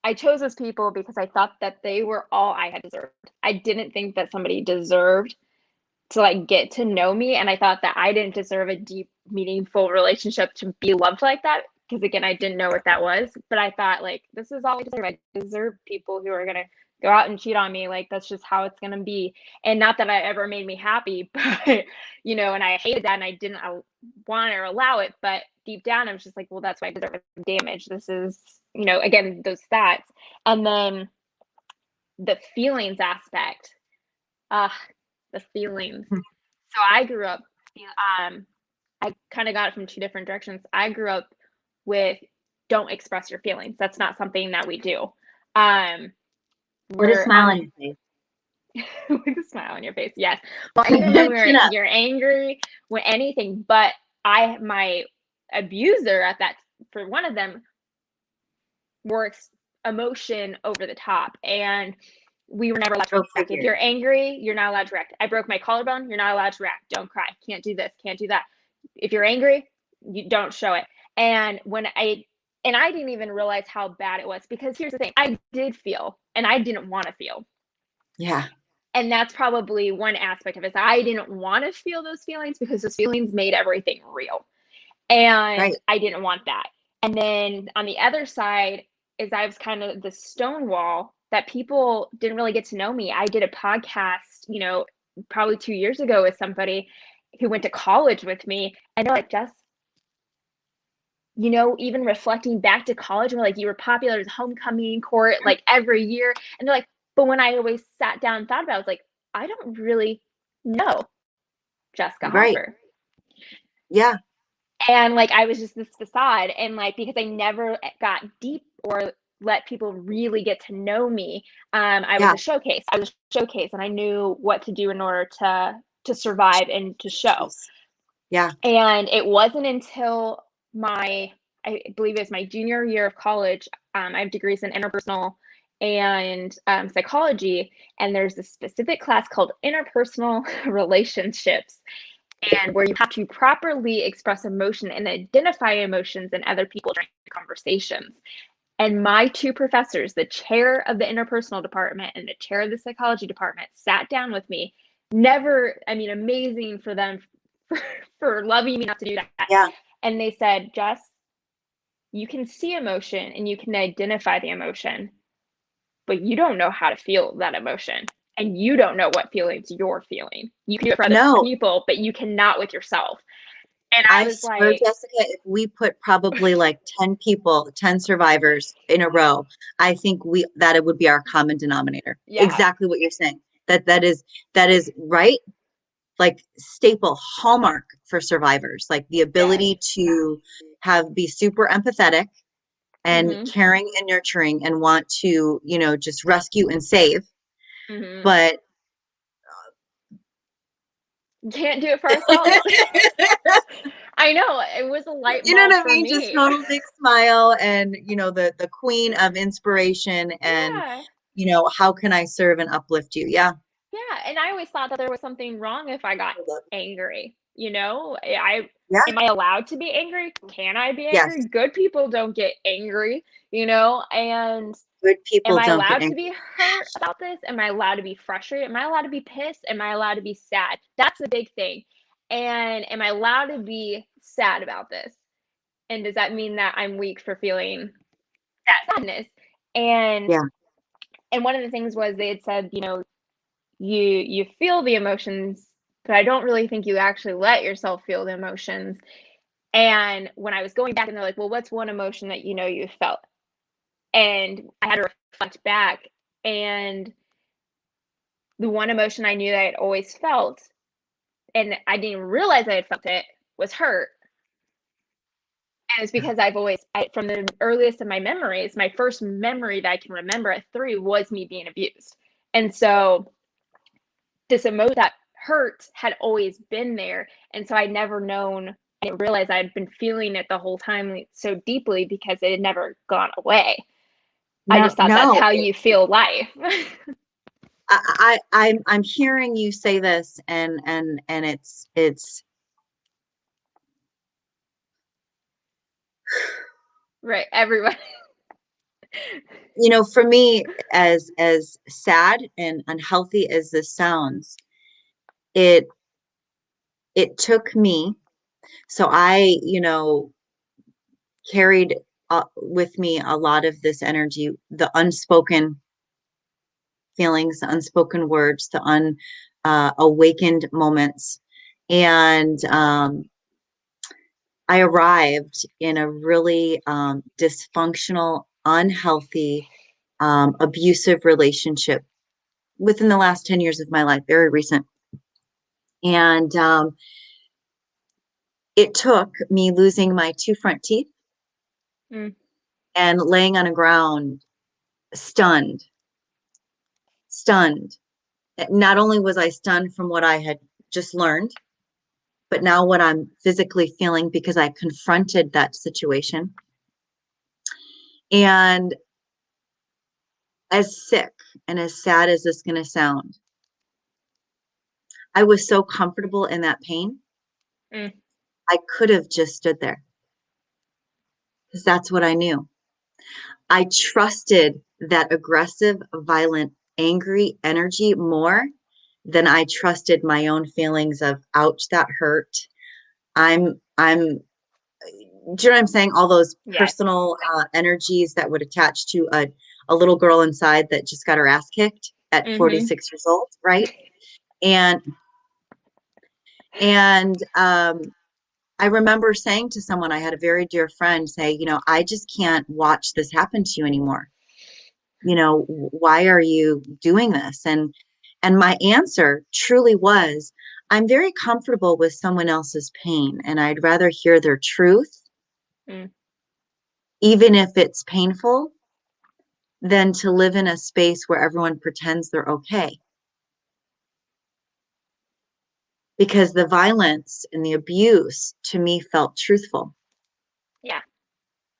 I chose those people because I thought that they were all I had deserved. I didn't think that somebody deserved to like get to know me, and I thought that I didn't deserve a deep, meaningful relationship to be loved like that. Because again, I didn't know what that was, but I thought like this is all I deserve. I deserve people who are gonna go out and cheat on me. Like that's just how it's gonna be. And not that it ever made me happy, but and I hated that, and I didn't want or allow it. But deep down, I was just like, well, that's why I deserve damage. This is again those thoughts, and then the feelings aspect. Uh, the feelings. So I grew up, I kind of got it from two different directions. I grew up with don't express your feelings. That's not something that we do. Um, Put a we're smile on your face. with a smile on your face. Yes. Well, even when Chin up. you're angry, when anything, but my abuser at that, for one of them, works emotion over the top. And we were never allowed to Go react. If figure. you're angry, you're not allowed to react. I broke my collarbone, you're not allowed to react. Don't cry. Can't do this, can't do that. If you're angry, you don't show it. And I didn't even realize how bad it was because here's the thing, I did feel and I didn't want to feel. Yeah, And that's probably one aspect of it. I didn't want to feel those feelings because those feelings made everything real. And right. I didn't want that. And then on the other side is I was kind of the stonewall that people didn't really get to know me. I did a podcast, probably 2 years ago with somebody who went to college with me, and they're like, Jess, even reflecting back to college, we're like, you were popular as homecoming court, like every year. And they're like, but when I always sat down and thought about it, I was like, I don't really know Jessica Right. Hopper. Yeah. And like I was just this facade, and like because I never got deep or let people really get to know me, I was Yeah. a showcase. And I knew what to do in order to survive and to show. Jeez. Yeah. And it wasn't until I believe it was my junior year of college. I have degrees in interpersonal and psychology, and there's a specific class called interpersonal relationships, and where you have to properly express emotion and identify emotions in other people during conversations. And my two professors, the chair of the interpersonal department and the chair of the psychology department, sat down with me. Never, I mean, amazing for them for loving me enough to do that. Yeah. And they said, Jess, you can see emotion and you can identify the emotion, but you don't know how to feel that emotion. And you don't know what feelings you're feeling. You can do it for other No, people, but you cannot with yourself. And I I was swear, like, Jessica, if we put probably like 10 people, 10 survivors in a row, I think that it would be our common denominator. yeah, Exactly what you're saying. That is right. Like staple hallmark for survivors, like the yes. ability to be super empathetic and Mm-hmm. caring and nurturing and want to, just rescue and save. Mm-hmm. But Can't do it for ourselves. I know. It was a light you know bulb what I for mean? Just me. total big smile and, the queen of inspiration and, Yeah. how can I serve and uplift you? Yeah. Yeah. And I always thought that there was something wrong if I got angry. Yeah. Am I allowed to be angry? Can I be Yes. angry? Good people don't get angry, and Good am people I don't get allowed to angry. be hurt about this? Am I allowed to be frustrated? Am I allowed to be pissed? Am I allowed to be sad? That's the big thing. And am I allowed to be sad about this? And does that mean that I'm weak for feeling that sadness? And Yeah. and one of the things was they had said, you feel the emotions, but I don't really think you actually let yourself feel the emotions. And when I was going back and they're like, well, what's one emotion that you felt? And I had to reflect back. And the one emotion I knew that I had always felt, and I didn't even realize I had felt it, was hurt. And it's because from the earliest of my memories, my first memory that I can remember at 3 was me being abused. And so this emotion that hurt had always been there. And so I'd never known, I didn't realize I had been feeling it the whole time so deeply because it had never gone away. I No, just thought that's no. how you feel life. I'm hearing you say this, and it's Right. Everyone. for me, as sad and unhealthy as this sounds, it it took me. So I, carried with me a lot of this energy, the unspoken feelings, the unspoken words, the awakened moments. And I arrived in a really dysfunctional, unhealthy, abusive relationship within the last 10 years of my life, very recent. And it took me losing my 2 front teeth Mm, and laying on a ground, stunned, stunned. Not only was I stunned from what I had just learned, but now what I'm physically feeling because I confronted that situation. And as sick and as sad as this is going to sound, I was so comfortable in that pain. mm, I could have just stood there because that's what I knew. I trusted that aggressive, violent, angry energy more than I trusted my own feelings of, ouch, that hurt. I'm do you know what I'm saying? All those yes. personal energies that would attach to a little girl inside that just got her ass kicked at Mm-hmm. 46 years old, right? And and I remember saying to someone, I had a very dear friend say, I just can't watch this happen to you anymore. Why are you doing this? And my answer truly was, I'm very comfortable with someone else's pain, and I'd rather hear their truth, Mm, even if it's painful, than to live in a space where everyone pretends they're okay. Because the violence and the abuse to me felt truthful. yeah.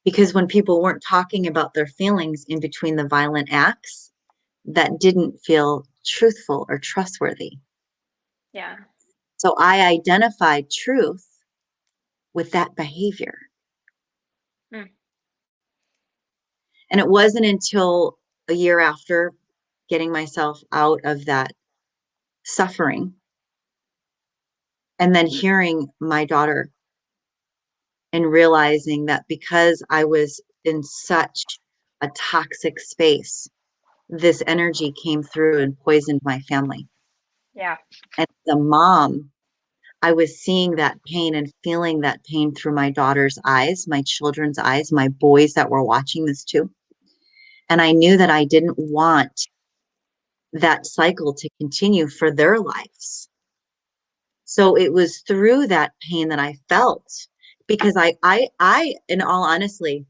Because when people weren't talking about their feelings in between the violent acts, that didn't feel truthful or trustworthy. Yeah. So I identified truth with that behavior. Mm, And it wasn't until a year after getting myself out of that suffering and then hearing my daughter and realizing that because I was in such a toxic space, this energy came through and poisoned my family. yeah. And the mom, I was seeing that pain and feeling that pain through my daughter's eyes, my children's eyes, my boys that were watching this too. And I knew that I didn't want that cycle to continue for their lives. So it was through that pain that I felt because in all honestly,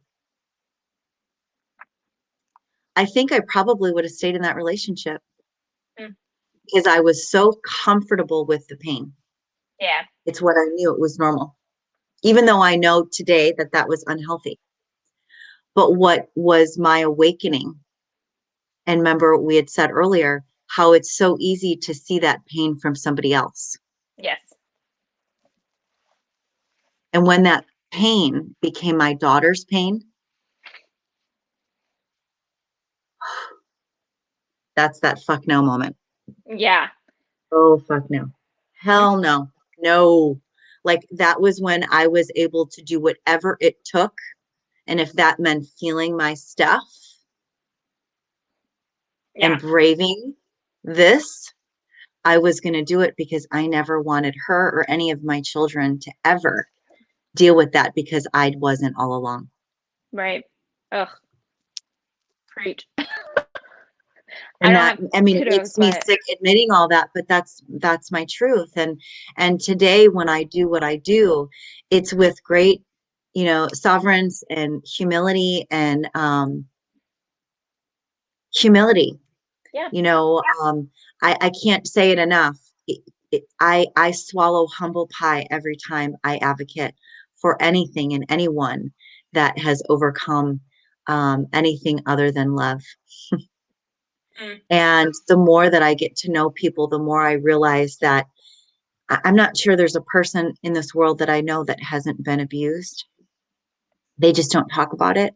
I think I probably would have stayed in that relationship Mm, because I was so comfortable with the pain. yeah. It's what I knew, it was normal, even though I know today that that was unhealthy. But what was my awakening? And remember, we had said earlier how it's so easy to see that pain from somebody else. Yes. And when that pain became my daughter's pain, that's that fuck no moment. Yeah. Oh, fuck no. Hell no. No, like that was when I was able to do whatever it took. And if that meant feeling my stuff and Yeah. braving this, I was going to do it because I never wanted her or any of my children to ever deal with that because I wasn't all along. Right. Ugh, preach. I And don't that, have I mean, it kiddos, makes me but sick admitting all that, but that's my truth. And today when I do what I do, it's with great, sovereigns and humility. yeah. You know, I can't say it enough. I swallow humble pie every time I advocate for anything and anyone that has overcome anything other than love. Mm, And the more that I get to know people, the more I realize that I'm not sure there's a person in this world that I know that hasn't been abused. They just don't talk about it.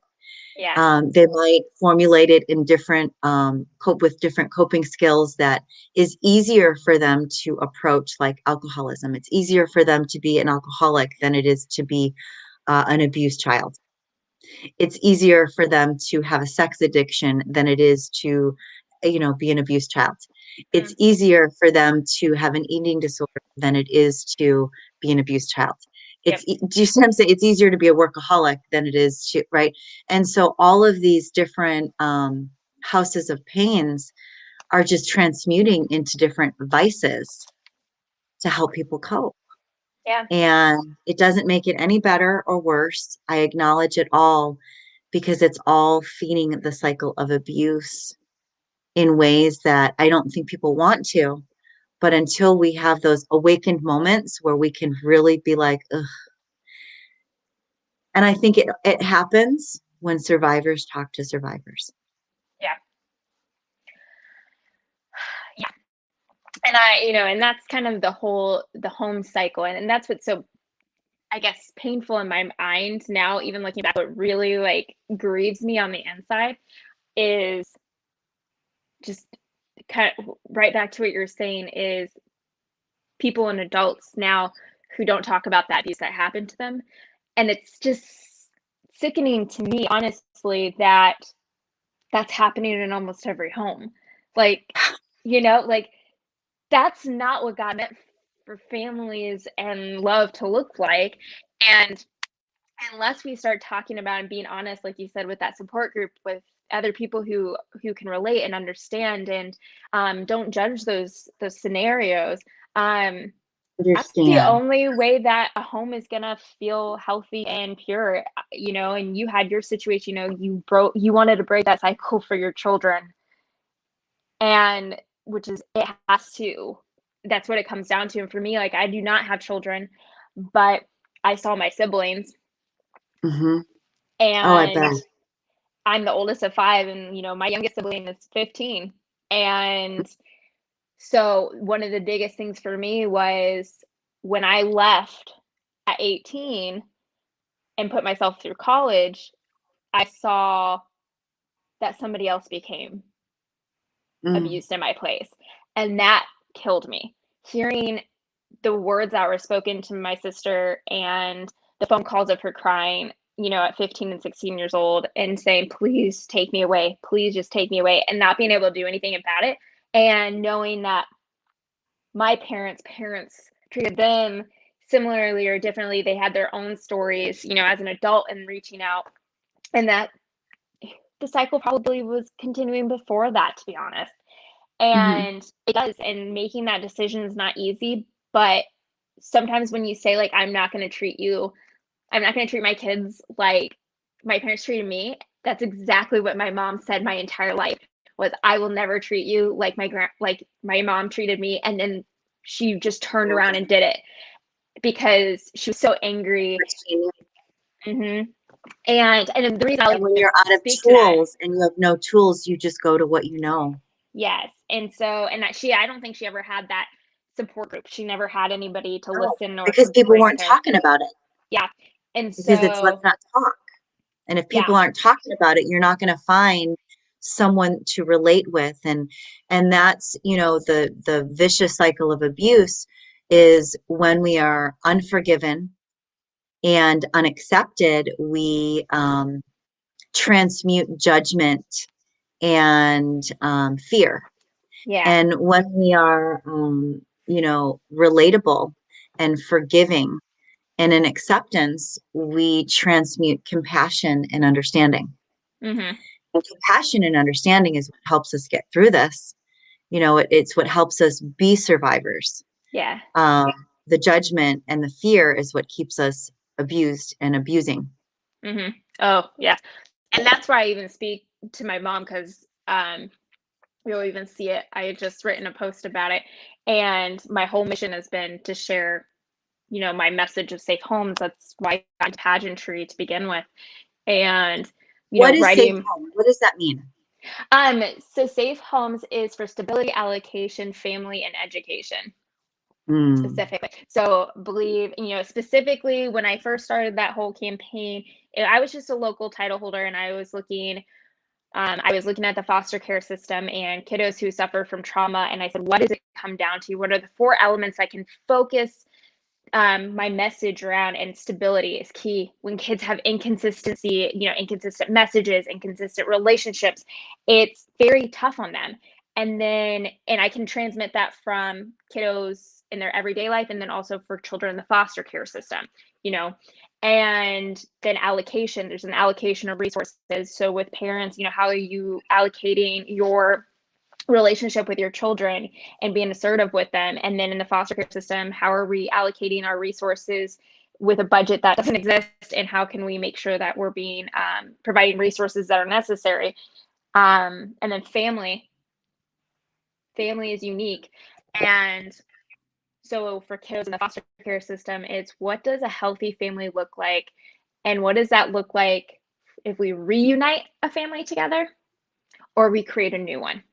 yeah. They might formulate it in different cope with different coping skills that is easier for them to approach, like alcoholism. It's easier for them to be an alcoholic than it is to be an abused child. It's easier for them to have a sex addiction than it is to, be an abused child. It's Mm, easier for them to have an eating disorder than it is to be an abused child. yep. Do you see what I'm saying? It's easier to be a workaholic than it is to, right? And so all of these different houses of pains are just transmuting into different vices to help people cope. Yeah. And it doesn't make it any better or worse. I acknowledge it all because it's all feeding the cycle of abuse in ways that I don't think people want to. But until we have those awakened moments where we can really be like, ugh. And I think it happens when survivors talk to survivors. Yeah. Yeah. And and that's kind of the home cycle. And that's what's so, I guess, painful in my mind now, even looking back, what really like grieves me on the inside is just kind of right back to what you're saying is people and adults now who don't talk about that abuse that happened to them. And it's just sickening to me, honestly, that that's happening in almost every home. Like, like that's not what God meant for families and love to look like. And unless we start talking about and being honest, like you said, with that support group, with other people who can relate and understand, and don't judge those scenarios, um, that's the Understand. only way that a home is gonna feel healthy and pure. And you had your situation, you wanted to break that cycle for your children, and which is it has to. That's what it comes down to. And for me, like I do not have children, but I saw my siblings, Hmm. Oh, I bet. and I'm the oldest of five, and my youngest sibling is 15. And so one of the biggest things for me was when I left at 18 and put myself through college, I saw that somebody else became Mm. abused in my place. And that killed me. Hearing the words that were spoken to my sister and the phone calls of her crying, at 15 and 16 years old and saying, please take me away. Please just take me away. And not being able to do anything about it. And knowing that my parents treated them similarly or differently. They had their own stories, as an adult and reaching out. And that the cycle probably was continuing before that, to be honest. Hmm. And it does. And making that decision is not easy. But sometimes when you say, like, I'm not going to treat my kids like my parents treated me, that's exactly what my mom said my entire life was, I will never treat you like like my mom treated me. And then she just turned around and did it because she was so angry. Hmm. And the reason I And like when to you're out of speak to that, tools and you have no tools, you just go to what you know. yes. And so, and that I don't think she ever had that support group. She never had anybody to No, listen or because people complain weren't to. talking about it. Yeah. And Because it's let's so, not talk. And if yeah. people aren't talking about it, you're not going to find someone to relate with. And that's, the vicious cycle of abuse is when we are unforgiven and unaccepted, we transmute judgment and fear. Yeah. And when we are, relatable and forgiving and in acceptance, we transmute compassion and understanding. Mm-hmm. And compassion and understanding is what helps us get through this. It's what helps us be survivors. Yeah. Um, the judgment and the fear is what keeps us abused and abusing. Mm-hmm. Oh, yeah. And that's why I even speak to my mom, because you'll even see it. I had just written a post about it, and my whole mission has been to share, my message of safe homes. That's why I got into pageantry to begin with, and What is safe writing. home? What does that mean? So safe homes is for stability, allocation, family, and education. Mm, Specifically. So believe, specifically when I first started that whole campaign, I was just a local title holder, and I was looking at the foster care system and kiddos who suffer from trauma. And I said, what does it come down to? What are the four elements I can focus my message around? And stability is key. When kids have inconsistency, inconsistent messages, inconsistent relationships, it's very tough on them. And I can transmit that from kiddos in their everyday life, and then also for children in the foster care system, you know. And then allocation, there's an allocation of resources. So with parents, how are you allocating your relationship with your children and being assertive with them? And then in the foster care system, how are we allocating our resources with a budget that doesn't exist? And how can we make sure that we're being providing resources that are necessary? And then family is unique. And so for kiddos in the foster care system, it's what does a healthy family look like? And what does that look like if we reunite a family together or we create a new one?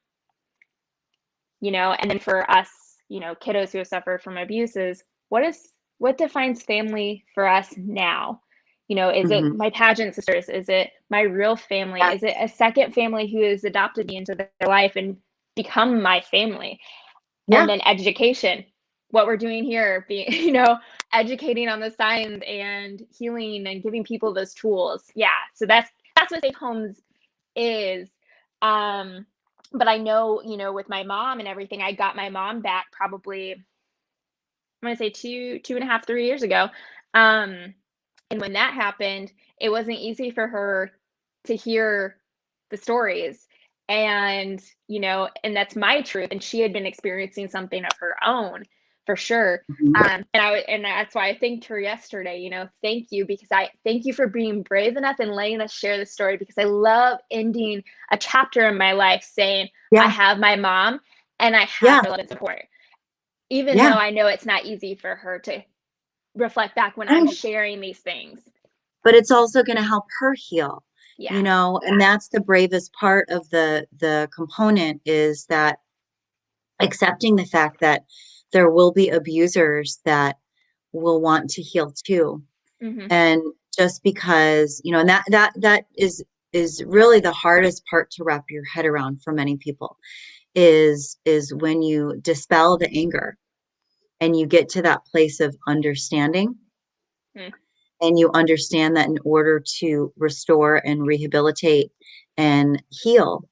And then for us, kiddos who have suffered from abuses, what defines family for us now? Is it mhm. my pageant sisters? Is it my real family? Yeah, Is it a second family who has adopted me into their life and become my family? And yeah. then education, what we're doing here, being, educating on the signs and healing and giving people those tools. Yeah. So that's what Safe Homes is. Um, but I know, with my mom and everything, I got my mom back probably, I'm gonna say 2.5, 3 years ago. Um, and when that happened, it wasn't easy for her to hear the stories. And that's my truth. And she had been experiencing something of her own for sure. Mhm. And that's why I thanked her yesterday. Thank you, because I thank you for being brave enough and letting us share the story, because I love ending a chapter in my life saying, I Yeah, have my mom and I have yeah, her love and support, even though yeah. I know it's not easy for her to reflect back when I'm No, sharing these things. but it's also going to help her heal, Yeah. and that's the bravest part of the component, is that accepting the fact that there will be abusers that will want to heal too. Hmm. And just because, and that is really the hardest part to wrap your head around for many people, is when you dispel the anger and you get to that place of understanding, Mm. and you understand that in order to restore and rehabilitate and heal,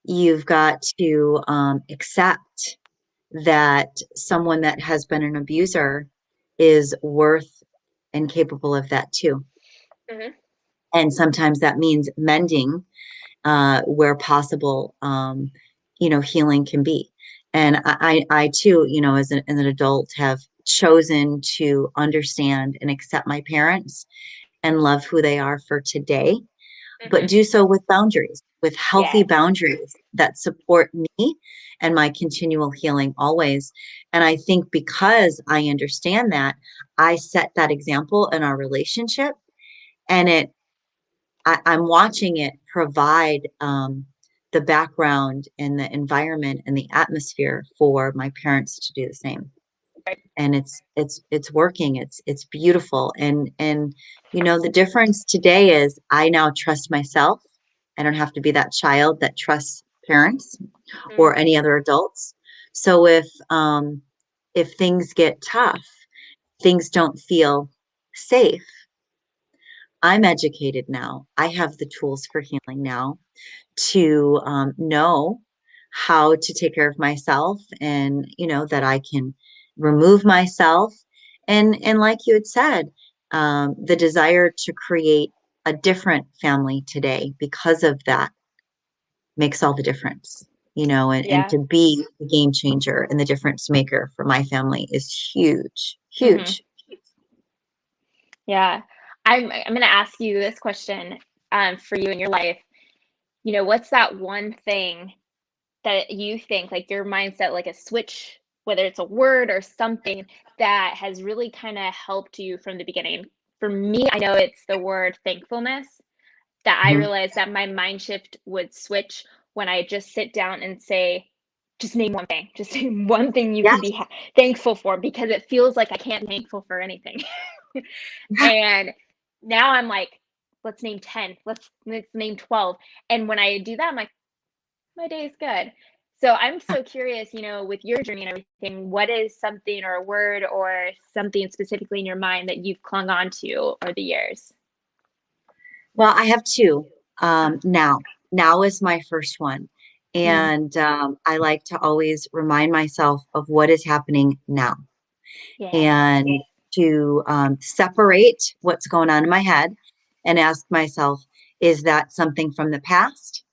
you've got to accept that someone that has been an abuser is worth and capable of that too. Hmm. And sometimes that means mending where possible, healing can be. And I too, as an adult, have chosen to understand and accept my parents and love who they are for today, but Hmm. do so with boundaries, with healthy Yes. boundaries that support me and my continual healing always. And I think because I understand that, I set that example in our relationship, and I'm watching it provide the background and the environment and the atmosphere for my parents to do the same. Right. And it's working. It's beautiful. And the difference today is I now trust myself. I don't have to be that child that trusts parents Mm. or any other adults. So if things get tough, things don't feel safe, I'm educated now. I have the tools for healing now to know how to take care of myself, and that I can remove myself, and like you had said, the desire to create a different family today because of that makes all the difference, and Yeah. to be the game changer and the difference maker for my family is huge, Hmm. huge. Yeah. I'm gonna ask you this question for you in your life. What's that one thing that you think, like your mindset, like a switch, whether it's a word or something that has really kind of helped you from the beginning? For me, I know it's the word thankfulness, that I Mhm. realized that my mind shift would switch when I just sit down and say, just name one thing, just name one thing you Yeah. can be thankful for, because it feels like I can't be thankful for anything. And now I'm like, let's name 10, let's name 12. And when I do that, I'm like, my day is good. So I'm so curious, with your journey and everything, what is something or a word or something specifically in your mind that you've clung on to over the years? Well, I have two. Uh, Now is my first one. mm, And I like to always remind myself of what is happening now, yeah, and to separate what's going on in my head and ask myself, is that something from the past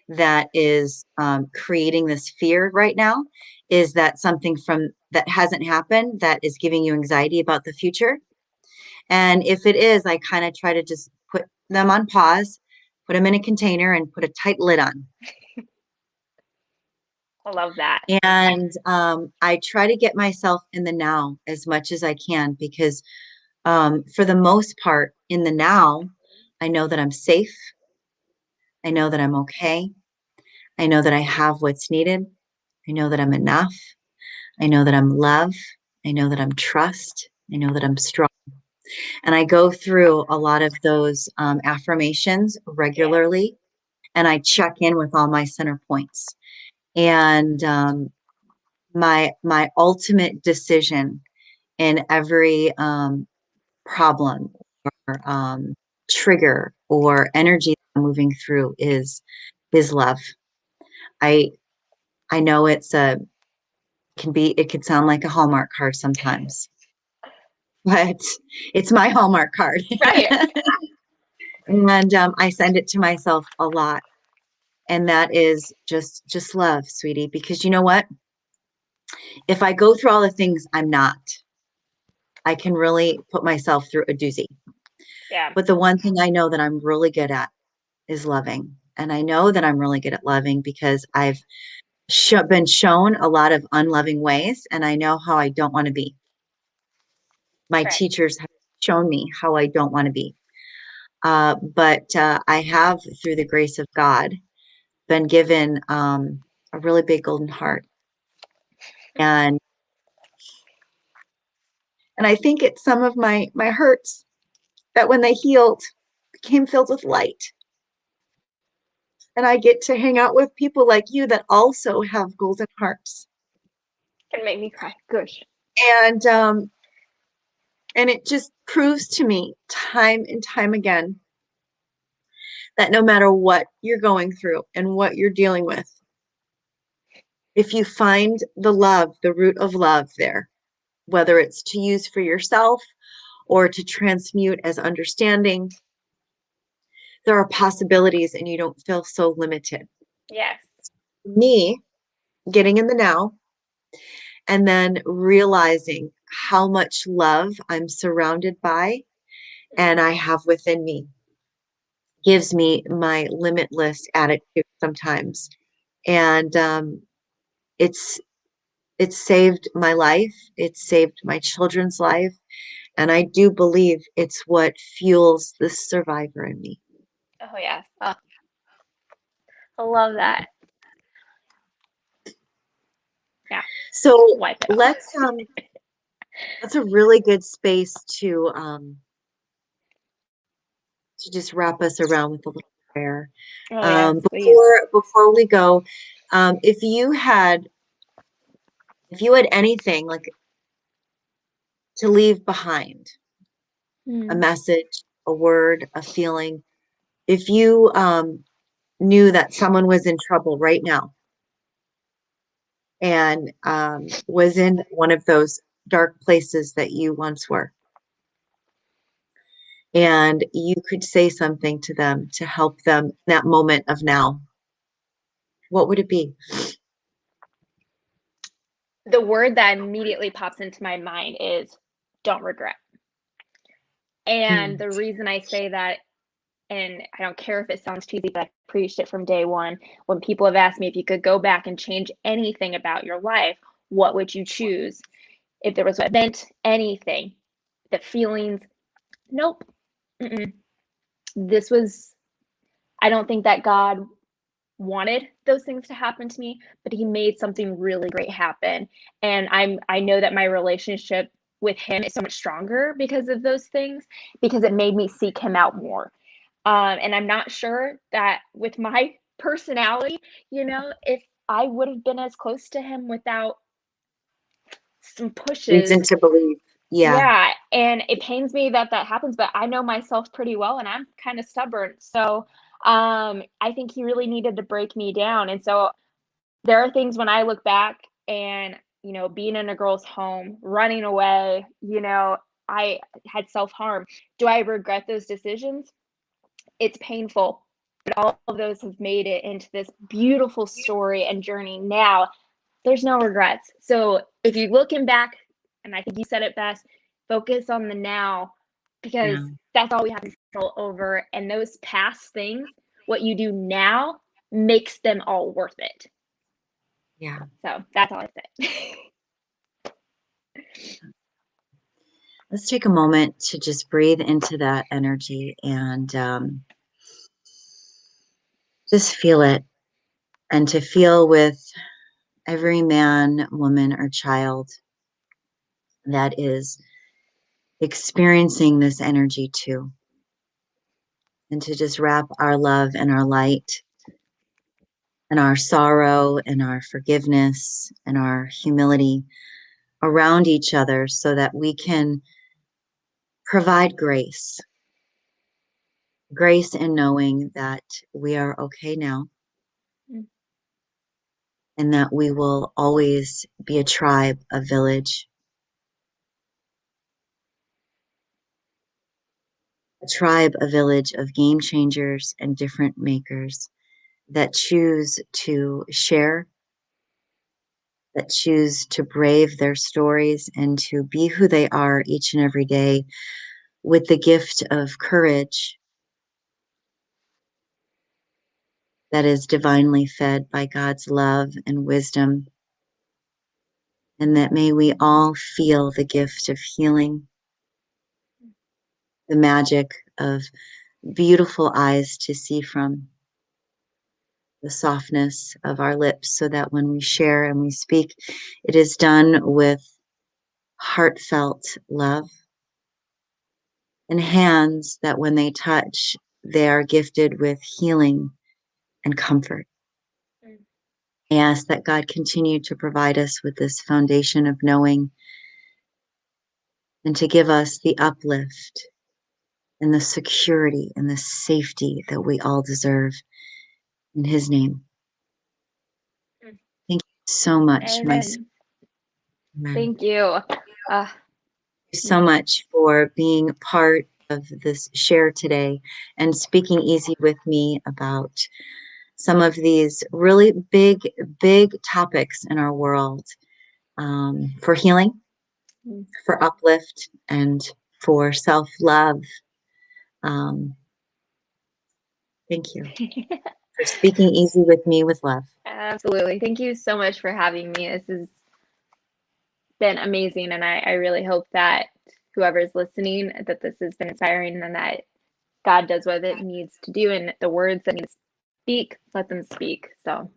that is creating this fear right now? Is that something from that hasn't happened that is giving you anxiety about the future? And if it is, I kind of try to just put them on pause, put them in a container, and put a tight lid on. I love that. And I try to get myself in the now as much as I can, because for the most part, in the now, I know that I'm safe. I know that I'm okay. I know that I have what's needed. I know that I'm enough. I know that I'm love. I know that I'm trust. I know that I'm strong. And I go through a lot of those affirmations Yeah, regularly, and I check in with all my center points. And my ultimate decision in every problem or trigger or energy that I'm moving through is love. I I know it could sound like a Hallmark card sometimes, but it's my Hallmark card. right. And I send it to myself a lot. And that is just love, sweetie, because you know what? If I go through all the things I'm not, I can really put myself through a doozy. Yeah. But the one thing I know that I'm really good at is loving. And I know that I'm really good at loving because I've been shown a lot of unloving ways, and I know how I don't want to be. My Right. teachers have shown me how I don't want to be. But I have, through the grace of God, been given a really big golden heart. And I think it's some of my hurts that when they healed became filled with light. And I get to hang out with people like you that also have golden hearts. Can make me cry. Gosh. And it just proves to me time and time again that no matter what you're going through and what you're dealing with, if you find the love, the root of love there, whether it's to use for yourself or to transmute as understanding, there are possibilities and you don't feel so limited. Yes. Me getting in the now and then realizing how much love I'm surrounded by and I have within me gives me my limitless attitude sometimes. And it's it's saved my life. It's saved my children's life. And I do believe it's what fuels the survivor in me. Oh, yes. Oh, I love that. Yeah. So Wipe it off. let's that's a really good space to just wrap us around with a little prayer. Oh, yes, please. Before we go, if if you had anything like to leave behind, a Hmm. message, a word, a feeling, if you knew that someone was in trouble right now and was in one of those dark places that you once were, and you could say something to them to help them in that moment of now, what would it be? The word that immediately pops into my mind is don't regret. And Hmm. the reason I say that, and I don't care if it sounds cheesy, but I preached it from day one. When people have asked me if you could go back and change anything about your life, what would you choose? If there was an event, anything, the feelings, nope. Mm-mm. This was, I don't think that God wanted those things to happen to me, but he made something really great happen. And I know that my relationship with him is so much stronger because of those things, because it made me seek him out more. And I'm not sure that with my personality, if I would have been as close to him without some Reason pushes. to believe. Yeah. Yeah, and it pains me that that happens, but I know myself pretty well and I'm kind of stubborn. So, I think he really needed to break me down. And so there are things when I look back and, being in a girl's home, running away, I had self-harm. Do I regret those decisions? It's painful, but all of those have made it into this beautiful story and journey now. There's no regrets. So if you're looking back, and I think you said it best, focus on the now because Yeah. that's all we have control over. And those past things, what you do now makes them all worth it. Yeah. So that's all I say. Let's take a moment to just breathe into that energy and just feel it, and to feel with every man, woman, or child that is experiencing this energy too, and to just wrap our love and our light and our sorrow and our forgiveness and our humility around each other so that we can provide grace. Grace in knowing that we are okay now and that we will always be a tribe, a village, a village of game changers and different makers that choose to share, that choose to brave their stories and to be who they are each and every day with the gift of courage that is divinely fed by God's love and wisdom. And that may we all feel the gift of healing, the magic of beautiful eyes to see from, the softness of our lips, so that when we share and we speak, it is done with heartfelt love, and hands that when they touch, they are gifted with healing and comfort. I ask that God continue to provide us with this foundation of knowing and to give us the uplift and the security and the safety that we all deserve in His name. Thank you so much, my Amen. man. Thank you. Uh, You so much for being part of this share today and speaking easy with me about some of these really big, big topics in our world, for healing, for uplift, and for self-love. Um, thank you for speaking easy with me with love. Absolutely. Thank you so much for having me. This has been amazing, and I really hope that whoever's listening, that this has been inspiring and that God does what it needs to do and the words that need to speak, let them speak. So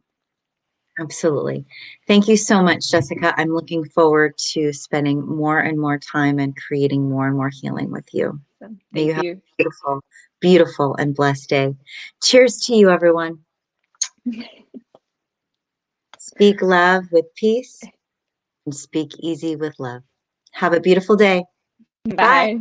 Absolutely. Thank you so much, Jessica. I'm looking forward to spending more and more time and creating more and more healing with you. May you thank have you. a beautiful, beautiful, and blessed day. Cheers to you, everyone. Speak love with peace. and speak easy with love. Have a beautiful day. Bye. Bye.